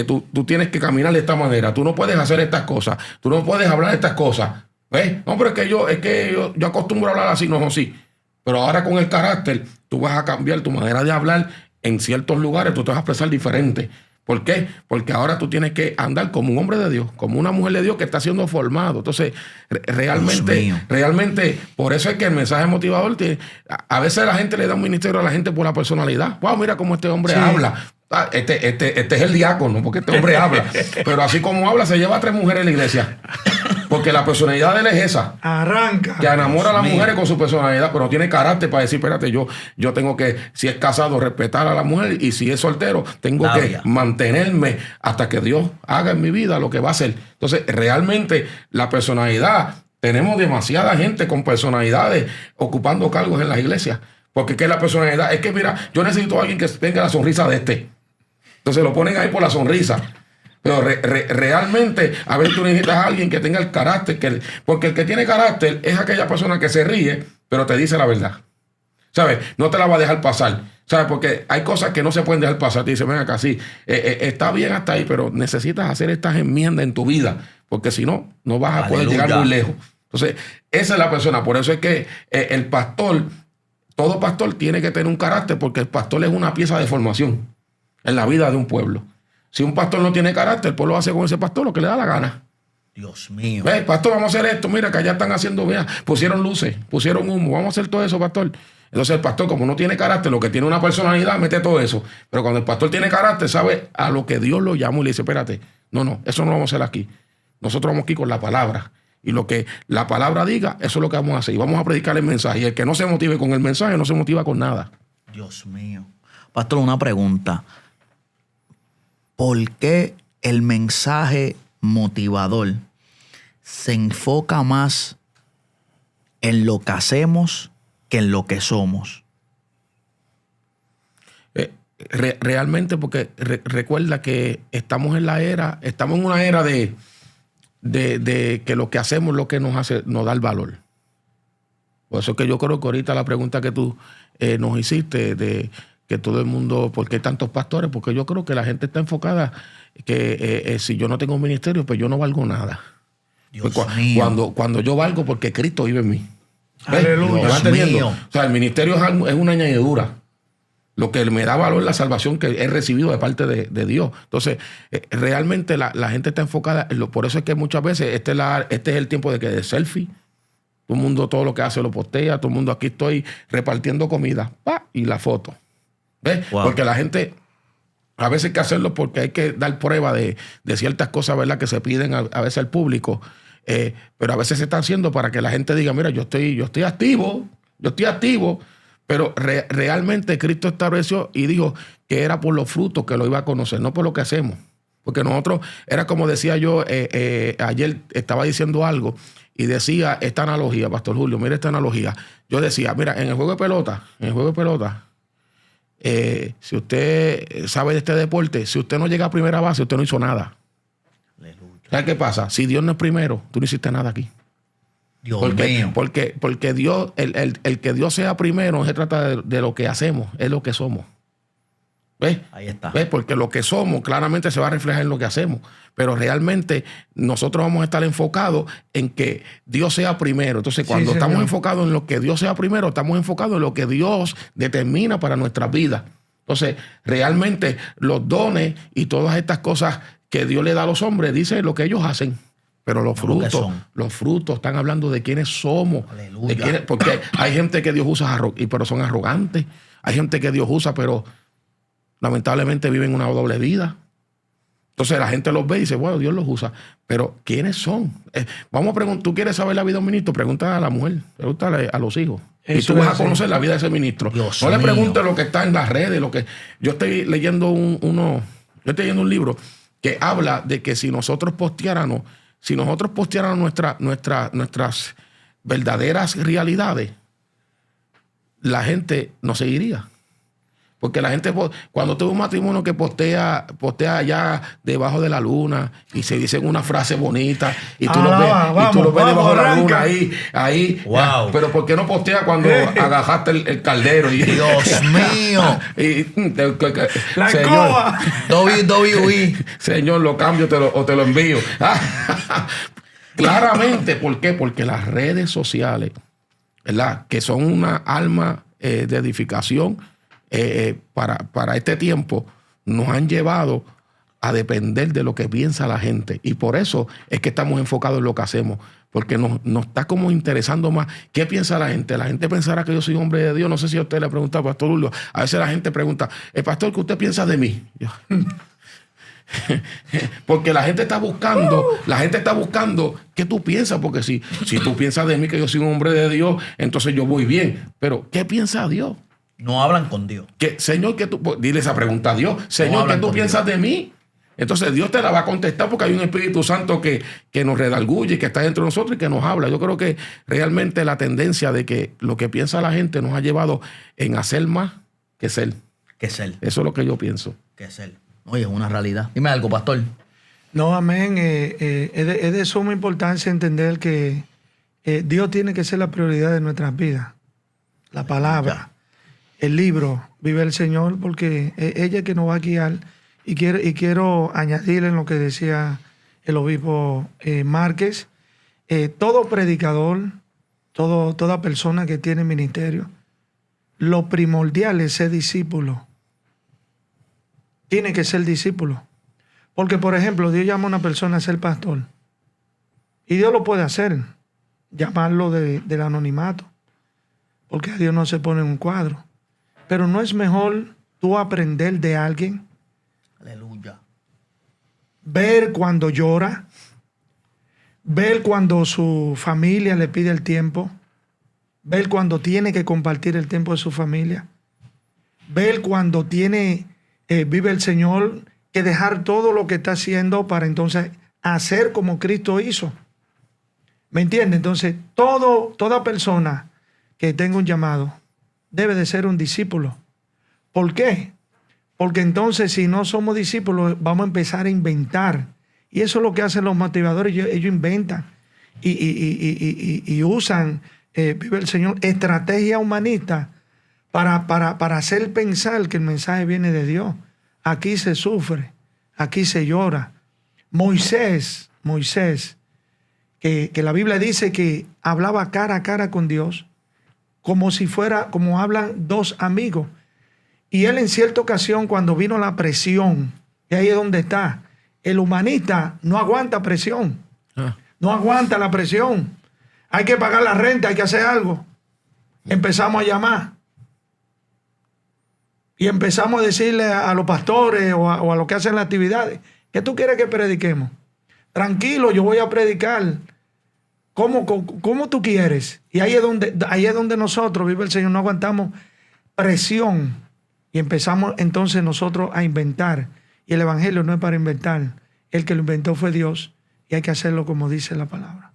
Tú tienes que caminar de esta manera. Tú no puedes hacer estas cosas. Tú no puedes hablar estas cosas. ¿Ves? No, pero es que yo acostumbro a hablar así, no, sí. Pero ahora con el carácter, tú vas a cambiar tu manera de hablar en ciertos lugares, tú te vas a expresar diferente. ¿Por qué? Porque ahora tú tienes que andar como un hombre de Dios, como una mujer de Dios que está siendo formado. Entonces, realmente, por eso es que el mensaje motivador, a veces la gente le da un ministerio a la gente por la personalidad. Wow, mira cómo este hombre habla. Este es el diácono, porque este hombre habla. Pero así como habla, se lleva a 3 mujeres en la iglesia. Porque la personalidad de él es esa. Arranca. Que enamora a las mujeres con su personalidad, pero no tiene carácter para decir, espérate, yo tengo que, si es casado, respetar a la mujer, y si es soltero, tengo que mantenerme hasta que Dios haga en mi vida lo que va a hacer. Entonces, realmente, la personalidad, tenemos demasiada gente con personalidades ocupando cargos en las iglesias. Porque ¿qué es la personalidad? Es que, mira, yo necesito a alguien que tenga la sonrisa de este. Entonces lo ponen ahí por la sonrisa. Pero realmente, a ver, tú necesitas a alguien que tenga el carácter. Porque el que tiene carácter es aquella persona que se ríe, pero te dice la verdad. ¿Sabes? No te la va a dejar pasar. ¿Sabes? Porque hay cosas que no se pueden dejar pasar. Te dice, ven acá, sí, está bien hasta ahí, pero necesitas hacer estas enmiendas en tu vida. Porque si no, no vas a poder llegar muy lejos. Entonces, esa es la persona. Por eso es que el pastor, todo pastor tiene que tener un carácter, porque el pastor es una pieza de formación en la vida de un pueblo. Si un pastor no tiene carácter, el pueblo hace con ese pastor lo que le da la gana. Dios mío. Ve, pastor, vamos a hacer esto. Mira, que allá están haciendo, mira, pusieron luces, pusieron humo. Vamos a hacer todo eso, pastor. Entonces el pastor, como no tiene carácter, lo que tiene una personalidad, mete todo eso. Pero cuando el pastor tiene carácter, sabe a lo que Dios lo llamó y le dice, espérate, no, eso no lo vamos a hacer aquí. Nosotros vamos aquí con la palabra. Y lo que la palabra diga, eso es lo que vamos a hacer. Y vamos a predicar el mensaje. Y el que no se motive con el mensaje, no se motiva con nada. Dios mío. Pastor, una pregunta. ¿Por qué el mensaje motivador se enfoca más en lo que hacemos que en lo que somos? Realmente, porque recuerda que estamos en una era de que lo que hacemos es lo que nos da el valor. Por eso es que yo creo que ahorita la pregunta que tú nos hiciste de que todo el mundo, ¿por qué tantos pastores? Porque yo creo que la gente está enfocada que si yo no tengo un ministerio, pues yo no valgo nada. Dios pues mío. Cuando yo valgo, porque Cristo vive en mí. Aleluya. ¿Me entendiendo? O sea, el ministerio es una añadidura. Lo que me da valor es la salvación que he recibido de parte de Dios. Entonces, realmente la gente está enfocada. Por eso es que muchas veces este es el tiempo de selfie. Todo el mundo, todo lo que hace lo postea. Todo el mundo, aquí estoy repartiendo comida. Y la foto. ¿Ves? Wow. Porque la gente, a veces hay que hacerlo porque hay que dar prueba de ciertas cosas, ¿verdad?, que se piden a veces al público. Pero a veces se está haciendo para que la gente diga, mira, yo estoy activo. Pero realmente Cristo estableció y dijo que era por los frutos que lo iba a conocer, no por lo que hacemos. Porque nosotros, era como decía yo, ayer estaba diciendo algo y decía esta analogía, Pastor Julio, mira esta analogía. Yo decía, mira, en el juego de pelota, si usted sabe de este deporte, si usted no llega a primera base, usted no hizo nada. ¿Sabes qué pasa? Si Dios no es primero, tú no hiciste nada aquí. Porque Dios, el que Dios sea primero no se trata de lo que hacemos, es lo que somos. ¿Ves? Ahí está. ¿Ves? Porque lo que somos claramente se va a reflejar en lo que hacemos. Pero realmente nosotros vamos a estar enfocados en que Dios sea primero. Entonces, cuando estamos enfocados en lo que Dios sea primero, estamos enfocados en lo que Dios determina para nuestras vidas. Entonces, realmente los dones y todas estas cosas que Dios le da a los hombres, dice lo que ellos hacen. Pero los frutos están hablando de quiénes somos. Aleluya. Porque hay gente que Dios usa, pero son arrogantes. Hay gente que Dios usa, pero lamentablemente viven una doble vida. Entonces la gente los ve y dice, bueno, Dios los usa. Pero ¿quiénes son? Vamos a preguntar, ¿tú quieres saber la vida de un ministro? Pregúntale a la mujer, pregúntale a los hijos. Eso, y tú vas a conocer la vida de ese ministro. Dios no mío. Le preguntes lo que está en las redes. Yo estoy leyendo un libro que habla de que si nosotros posteáramos nuestras verdaderas realidades, la gente nos seguiría. Porque la gente, cuando tuve un matrimonio que postea allá debajo de la luna y se dicen una frase bonita y tú lo ves debajo de la luna ahí. Wow. Pero ¿por qué no postea cuando agajaste el caldero? Dios mío. La Señor, escoba. WWE. Señor, lo cambio o te lo envío. Claramente, ¿por qué? Porque las redes sociales, ¿verdad?, que son una alma de edificación para este tiempo, nos han llevado a depender de lo que piensa la gente. Y por eso es que estamos enfocados en lo que hacemos. Porque nos está como interesando más qué piensa la gente. La gente pensará que yo soy hombre de Dios. No sé si a usted le pregunta, Pastor Julio. A veces la gente pregunta, pastor, ¿qué usted piensa de mí? Porque la gente está buscando qué tú piensas. Porque si tú piensas de mí que yo soy un hombre de Dios, entonces yo voy bien. Pero ¿qué piensa Dios? No hablan con Dios. Señor, dile esa pregunta a Dios. Señor, ¿qué tú piensas de mí? Entonces Dios te la va a contestar porque hay un Espíritu Santo que nos redarguye, que está dentro de nosotros y que nos habla. Yo creo que realmente la tendencia de que lo que piensa la gente nos ha llevado en hacer más que ser. Eso es lo que yo pienso. Oye, es una realidad. Dime algo, pastor. No, amén. Es de suma importancia entender que Dios tiene que ser la prioridad de nuestras vidas. La palabra, el libro, vive el Señor, porque ella es que nos va a guiar. Y quiero añadir en lo que decía el obispo Márquez, todo predicador, toda persona que tiene ministerio, lo primordial es ser discípulo. Tiene que ser discípulo. Porque, por ejemplo, Dios llama a una persona a ser pastor. Y Dios lo puede hacer, llamarlo del anonimato. Porque a Dios no se pone en un cuadro. Pero no es mejor tú aprender de alguien. Aleluya. Ver cuando llora, ver cuando su familia le pide el tiempo, ver cuando tiene que compartir el tiempo de su familia, ver cuando vive el Señor, que dejar todo lo que está haciendo para entonces hacer como Cristo hizo. ¿Me entiende? Entonces, toda persona que tenga un llamado debe de ser un discípulo. ¿Por qué? Porque entonces si no somos discípulos vamos a empezar a inventar. Y eso es lo que hacen los motivadores. Ellos inventan y usan, vive el Señor, estrategia humanista para hacer pensar que el mensaje viene de Dios. Aquí se sufre, aquí se llora. Moisés, que la Biblia dice que hablaba cara a cara con Dios, como hablan dos amigos. Y él en cierta ocasión, cuando vino la presión, y ahí es donde está, el humanista no aguanta presión. No aguanta la presión. Hay que pagar la renta, hay que hacer algo. Empezamos a llamar. Y empezamos a decirle a los pastores o a los que hacen las actividades, ¿qué tú quieres que prediquemos? Tranquilo, yo voy a predicar. ¿Cómo tú quieres? Y ahí es donde nosotros, vive el Señor, no aguantamos presión. Y empezamos entonces nosotros a inventar. Y el evangelio no es para inventar. El que lo inventó fue Dios. Y hay que hacerlo como dice la palabra.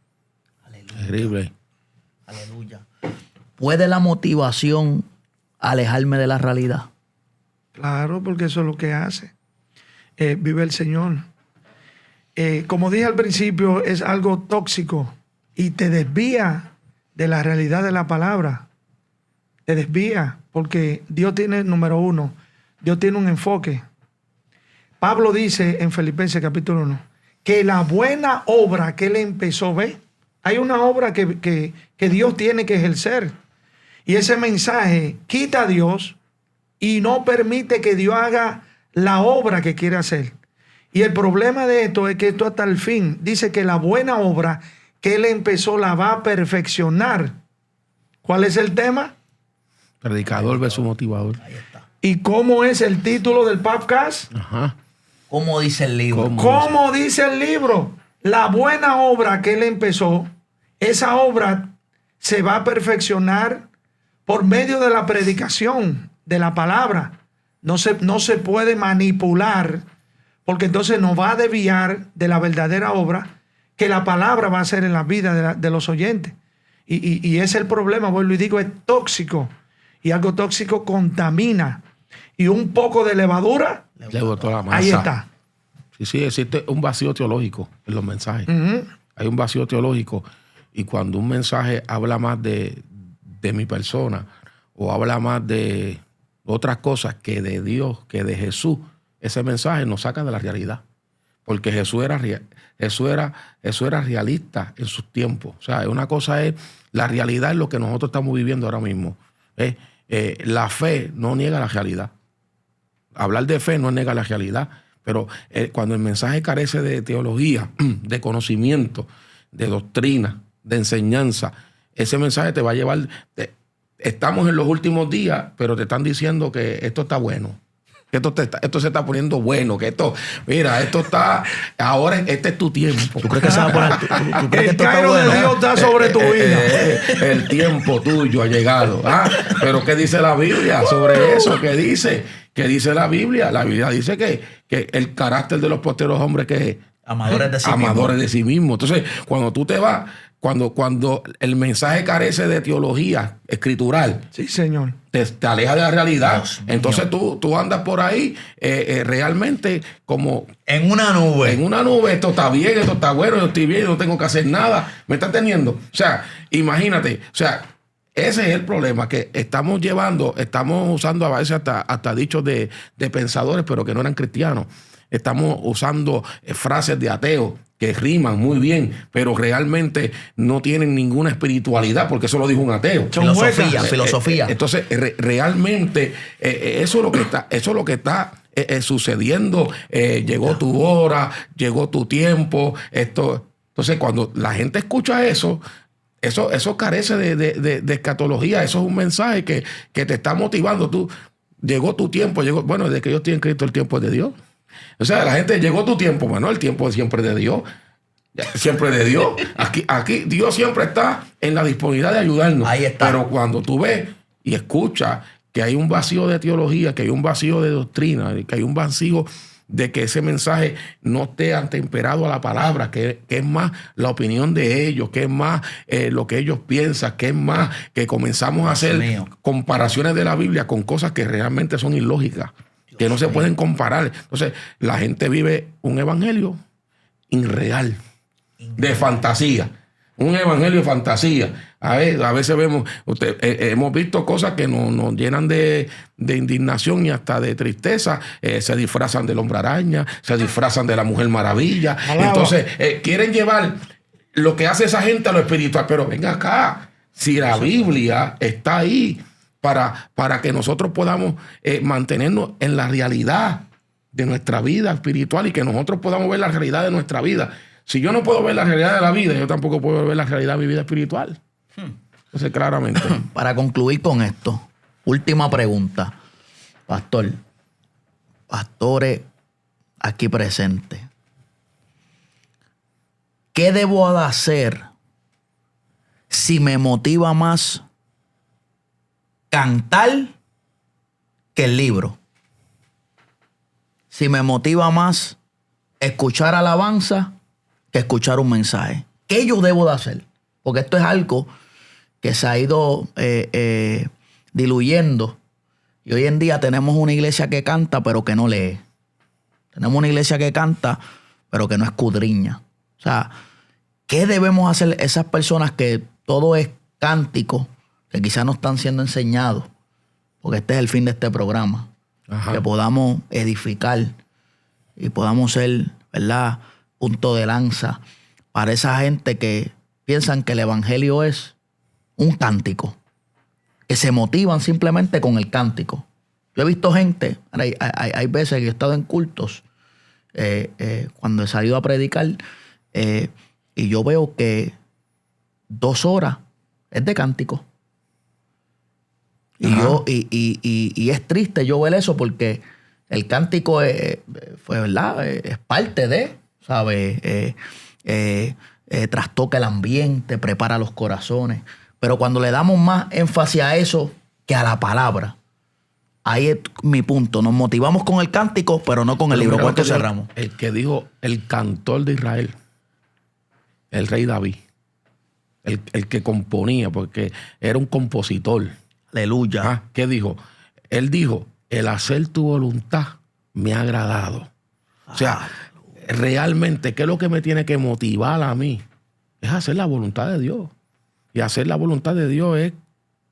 Aleluya. Terrible. Aleluya. ¿Puede la motivación alejarme de la realidad? Claro, porque eso es lo que hace. Vive el Señor. Como dije al principio, es algo tóxico. Y te desvía de la realidad de la palabra. Te desvía. Porque Dios tiene, número uno, Dios tiene un enfoque. Pablo dice en Filipenses capítulo 1, que la buena obra que él empezó, ¿ve? Hay una obra que Dios tiene que ejercer. Y ese mensaje quita a Dios y no permite que Dios haga la obra que quiere hacer. Y el problema de esto es que esto hasta el fin, dice que la buena obra que él empezó la va a perfeccionar. ¿Cuál es el tema? Predicador versus motivador. Ahí está. ¿Y cómo es el título del podcast? Ajá. ¿Cómo dice el libro? ¿Cómo dice el libro? La buena obra que él empezó, esa obra se va a perfeccionar por medio de la predicación de la palabra. No se puede manipular, porque entonces nos va a desviar de la verdadera obra que la palabra va a hacer en la vida de los oyentes. Y ese es el problema, vuelvo y digo, es tóxico. Y algo tóxico contamina. Y un poco de levadura, Le botó la masa. ahí está. Sí, existe un vacío teológico en los mensajes. Uh-huh. Hay un vacío teológico. Y cuando un mensaje habla más de mi persona o habla más de otras cosas que de Dios, que de Jesús, ese mensaje nos saca de la realidad. Porque Jesús era realista en sus tiempos. O sea, una cosa es la realidad en lo que nosotros estamos viviendo ahora mismo. La fe no niega la realidad. Hablar de fe no niega la realidad, Pero cuando el mensaje carece de teología, de conocimiento, de doctrina, de enseñanza, ese mensaje te va a llevar... Estamos en los últimos días, pero te están diciendo que esto está bueno. Que esto se está poniendo bueno, que esto, mira, esto está, ahora este es tu tiempo. ¿Tú crees que se va a poner? ¿Tú crees que El esto está Cairo de bueno? Dios está sobre tu vida. El tiempo tuyo ha llegado. Pero ¿qué dice la Biblia sobre eso? ¿Qué dice? ¿Qué dice la Biblia? La Biblia dice que el carácter de los posteros hombres que Amadores de sí amadores de sí mismos. Entonces, cuando tú te vas, cuando el mensaje carece de teología escritural, Sí, Señor. te aleja de la realidad. Dios mío. Entonces tú andas por ahí realmente como En una nube. en una nube. Esto está bien, esto está bueno, yo estoy bien, yo no tengo que hacer nada. ¿Me estás teniendo? O sea, imagínate. O sea, ese es el problema, que estamos usando a veces hasta dichos de pensadores, pero que no eran cristianos. Estamos usando frases de ateos que riman muy bien, pero realmente no tienen ninguna espiritualidad, porque eso lo dijo un ateo. Filosofía. Entonces, realmente, eso es lo que está sucediendo. Llegó tu hora, llegó tu tiempo. Entonces, cuando la gente escucha eso carece de escatología. Eso es un mensaje que te está motivando. Llegó tu tiempo. Bueno, desde que yo estoy en Cristo, el tiempo es de Dios. O sea, la gente, llegó tu tiempo, bueno, el tiempo es siempre de Dios. Siempre de Dios. Aquí Dios siempre está en la disponibilidad de ayudarnos. Ahí está. Pero cuando tú ves y escuchas que hay un vacío de teología, que hay un vacío de doctrina, que hay un vacío de que ese mensaje no esté atemperado a la palabra, que es más la opinión de ellos, que es más lo que ellos piensan, que es más que comenzamos a hacer comparaciones de la Biblia con cosas que realmente son ilógicas, que no se pueden comparar. Entonces, la gente vive un evangelio irreal, de fantasía. Un evangelio de fantasía. A veces vemos, hemos visto cosas que nos llenan de indignación y hasta de tristeza. Se disfrazan del hombre araña, se disfrazan de la mujer maravilla. Entonces, quieren llevar lo que hace esa gente a lo espiritual. Pero venga acá, si la Biblia está ahí para que nosotros podamos mantenernos en la realidad de nuestra vida espiritual y que nosotros podamos ver la realidad de nuestra vida. Si yo no puedo ver la realidad de la vida, yo tampoco puedo ver la realidad de mi vida espiritual. Entonces, claramente. Para concluir con esto, última pregunta. Pastores aquí presentes. ¿Qué debo de hacer si me motiva más cantar que el libro? Si me motiva más escuchar alabanza que escuchar un mensaje. ¿Qué yo debo de hacer? Porque esto es algo que se ha ido diluyendo. Y hoy en día tenemos una iglesia que canta, pero que no lee. Tenemos una iglesia que canta, pero que no escudriña. O sea, ¿qué debemos hacer esas personas que todo es cántico, que quizás no están siendo enseñados? Porque este es el fin de este programa. Ajá. Que podamos edificar y podamos ser, ¿verdad?, punto de lanza para esa gente que piensan que el evangelio es un cántico, que se motivan simplemente con el cántico. Yo he visto gente, hay veces que yo he estado en cultos cuando he salido a predicar y yo veo que 2 horas es de cántico. Y es triste yo ver eso porque el cántico ¿verdad? Es parte de, ¿sabes? Trastoca el ambiente, prepara los corazones. Pero cuando le damos más énfasis a eso que a la palabra, ahí es mi punto. Nos motivamos con el cántico, pero no con el libro. ¿Cuánto cerramos? El que dijo el cantor de Israel, el rey David, el que componía, porque era un compositor. Aleluya. ¿Qué dijo? Él dijo, el hacer tu voluntad me ha agradado. O sea, realmente, ¿qué es lo que me tiene que motivar a mí? Es hacer la voluntad de Dios. Y hacer la voluntad de Dios es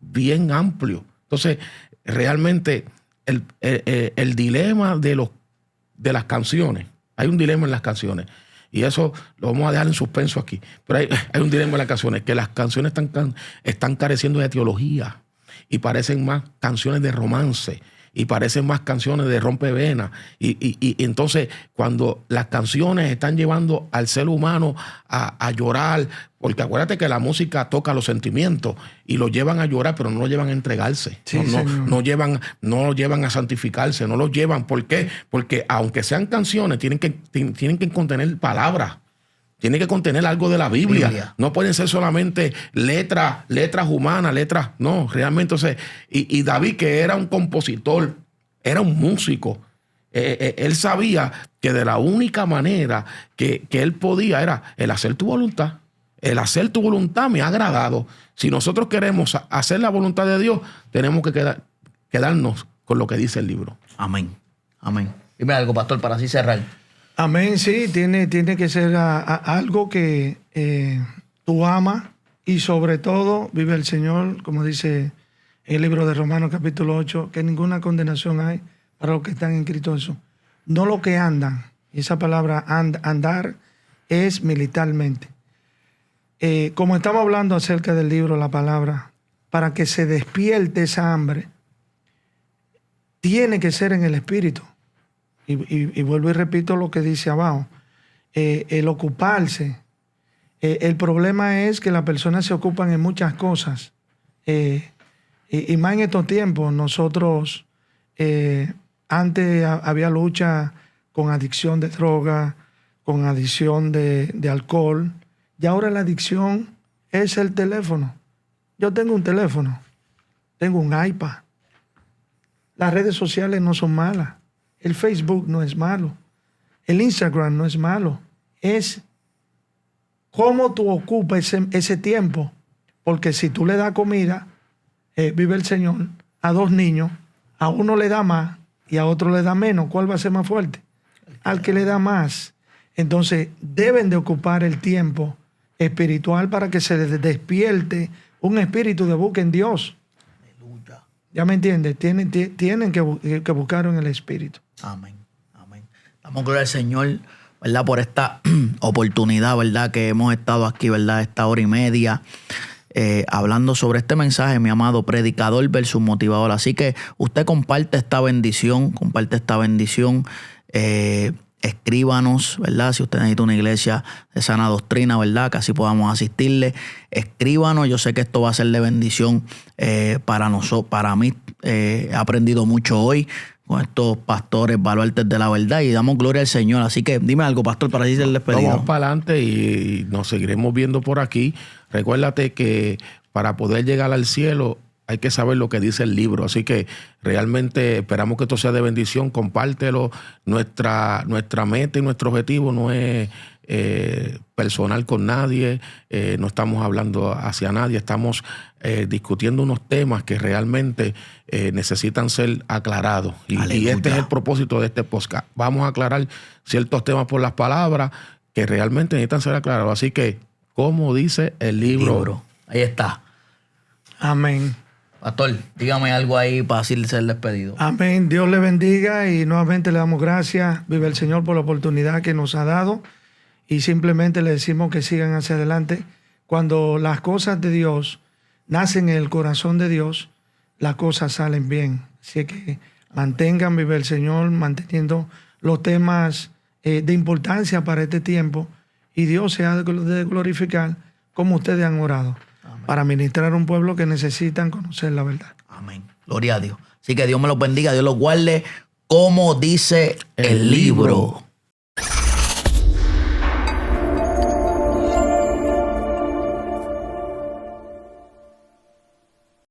bien amplio. Entonces, realmente, el dilema de las canciones, hay un dilema en las canciones, y eso lo vamos a dejar en suspenso aquí, pero hay un dilema en las canciones, que las canciones están careciendo de teología y parecen más canciones de romance. y parecen más canciones de rompevenas. Y entonces cuando las canciones están llevando al ser humano a llorar, porque acuérdate que la música toca los sentimientos y los llevan a llorar, pero no los llevan a entregarse. Sí, no los llevan a santificarse, no los llevan. ¿Por qué? Porque aunque sean canciones, tienen que contener palabras. Tiene que contener algo de la Biblia. No pueden ser solamente letras humanas, no, realmente. Entonces, y David, que era un compositor, era un músico, él sabía que de la única manera que él podía era el hacer tu voluntad. El hacer tu voluntad me ha agradado. Si nosotros queremos hacer la voluntad de Dios, tenemos que quedarnos con lo que dice el libro. Amén. Amén. Dime algo, pastor, para así cerrar. Amén, sí, tiene que ser algo que tú amas y sobre todo vive el Señor, como dice en el libro de Romanos capítulo 8, que ninguna condenación hay para los que están en Cristo Jesús. No lo que andan, y esa palabra andar es militarmente. Como estamos hablando acerca del libro, la palabra, para que se despierte esa hambre, tiene que ser en el espíritu. Y vuelvo y repito lo que dice abajo. El ocuparse. El problema es que las personas se ocupan en muchas cosas. Y más en estos tiempos. Nosotros, antes había lucha con adicción de droga, con adicción de alcohol. Y ahora la adicción es el teléfono. Yo tengo un teléfono. Tengo un iPad. Las redes sociales no son malas. El Facebook no es malo. El Instagram no es malo. Es cómo tú ocupas ese tiempo. Porque si tú le das comida, vive el Señor, a 2 niños, a uno le da más y a otro le da menos. ¿Cuál va a ser más fuerte? Al que le da más. Entonces, deben de ocupar el tiempo espiritual para que se les despierte un espíritu de búsqueda en Dios. Aleluya. ¿Ya me entiendes? Tienen que buscar en el espíritu. Amén, amén. Damos gloria al Señor, ¿verdad? Por esta oportunidad, ¿verdad? Que hemos estado aquí, ¿verdad? Esta hora y media hablando sobre este mensaje, mi amado predicador versus motivador. Así que usted comparte esta bendición, escríbanos, ¿verdad? Si usted necesita una iglesia de sana doctrina, ¿verdad? Que así podamos asistirle. Escríbanos. Yo sé que esto va a ser de bendición para nosotros, para mí. He aprendido mucho hoy con estos pastores baluartes de la verdad y damos gloria al Señor. Así que dime algo, pastor, para así ser despedido. Vamos para adelante y nos seguiremos viendo por aquí. Recuérdate que para poder llegar al cielo hay que saber lo que dice el libro. Así que realmente esperamos que esto sea de bendición. Compártelo. Nuestra meta y nuestro objetivo no es personal con nadie. No estamos hablando hacia nadie. Estamos discutiendo unos temas que realmente necesitan ser aclarados. Y este es el propósito de este podcast. Vamos a aclarar ciertos temas por las palabras que realmente necesitan ser aclarados. Así que, como dice el libro. Ahí está. Amén. Pastor, dígame algo ahí para así ser despedido. Amén. Dios le bendiga y nuevamente le damos gracias. Vive el Señor por la oportunidad que nos ha dado y simplemente le decimos que sigan hacia adelante. Cuando las cosas de Dios nacen en el corazón de Dios, las cosas salen bien. Así que mantengan, vive el Señor, manteniendo los temas de importancia para este tiempo y Dios se ha de glorificar como ustedes han orado. Amén. Para ministrar a un pueblo que necesitan conocer la verdad. Amén. Gloria a Dios. Así que Dios me los bendiga, Dios los guarde, como dice el libro.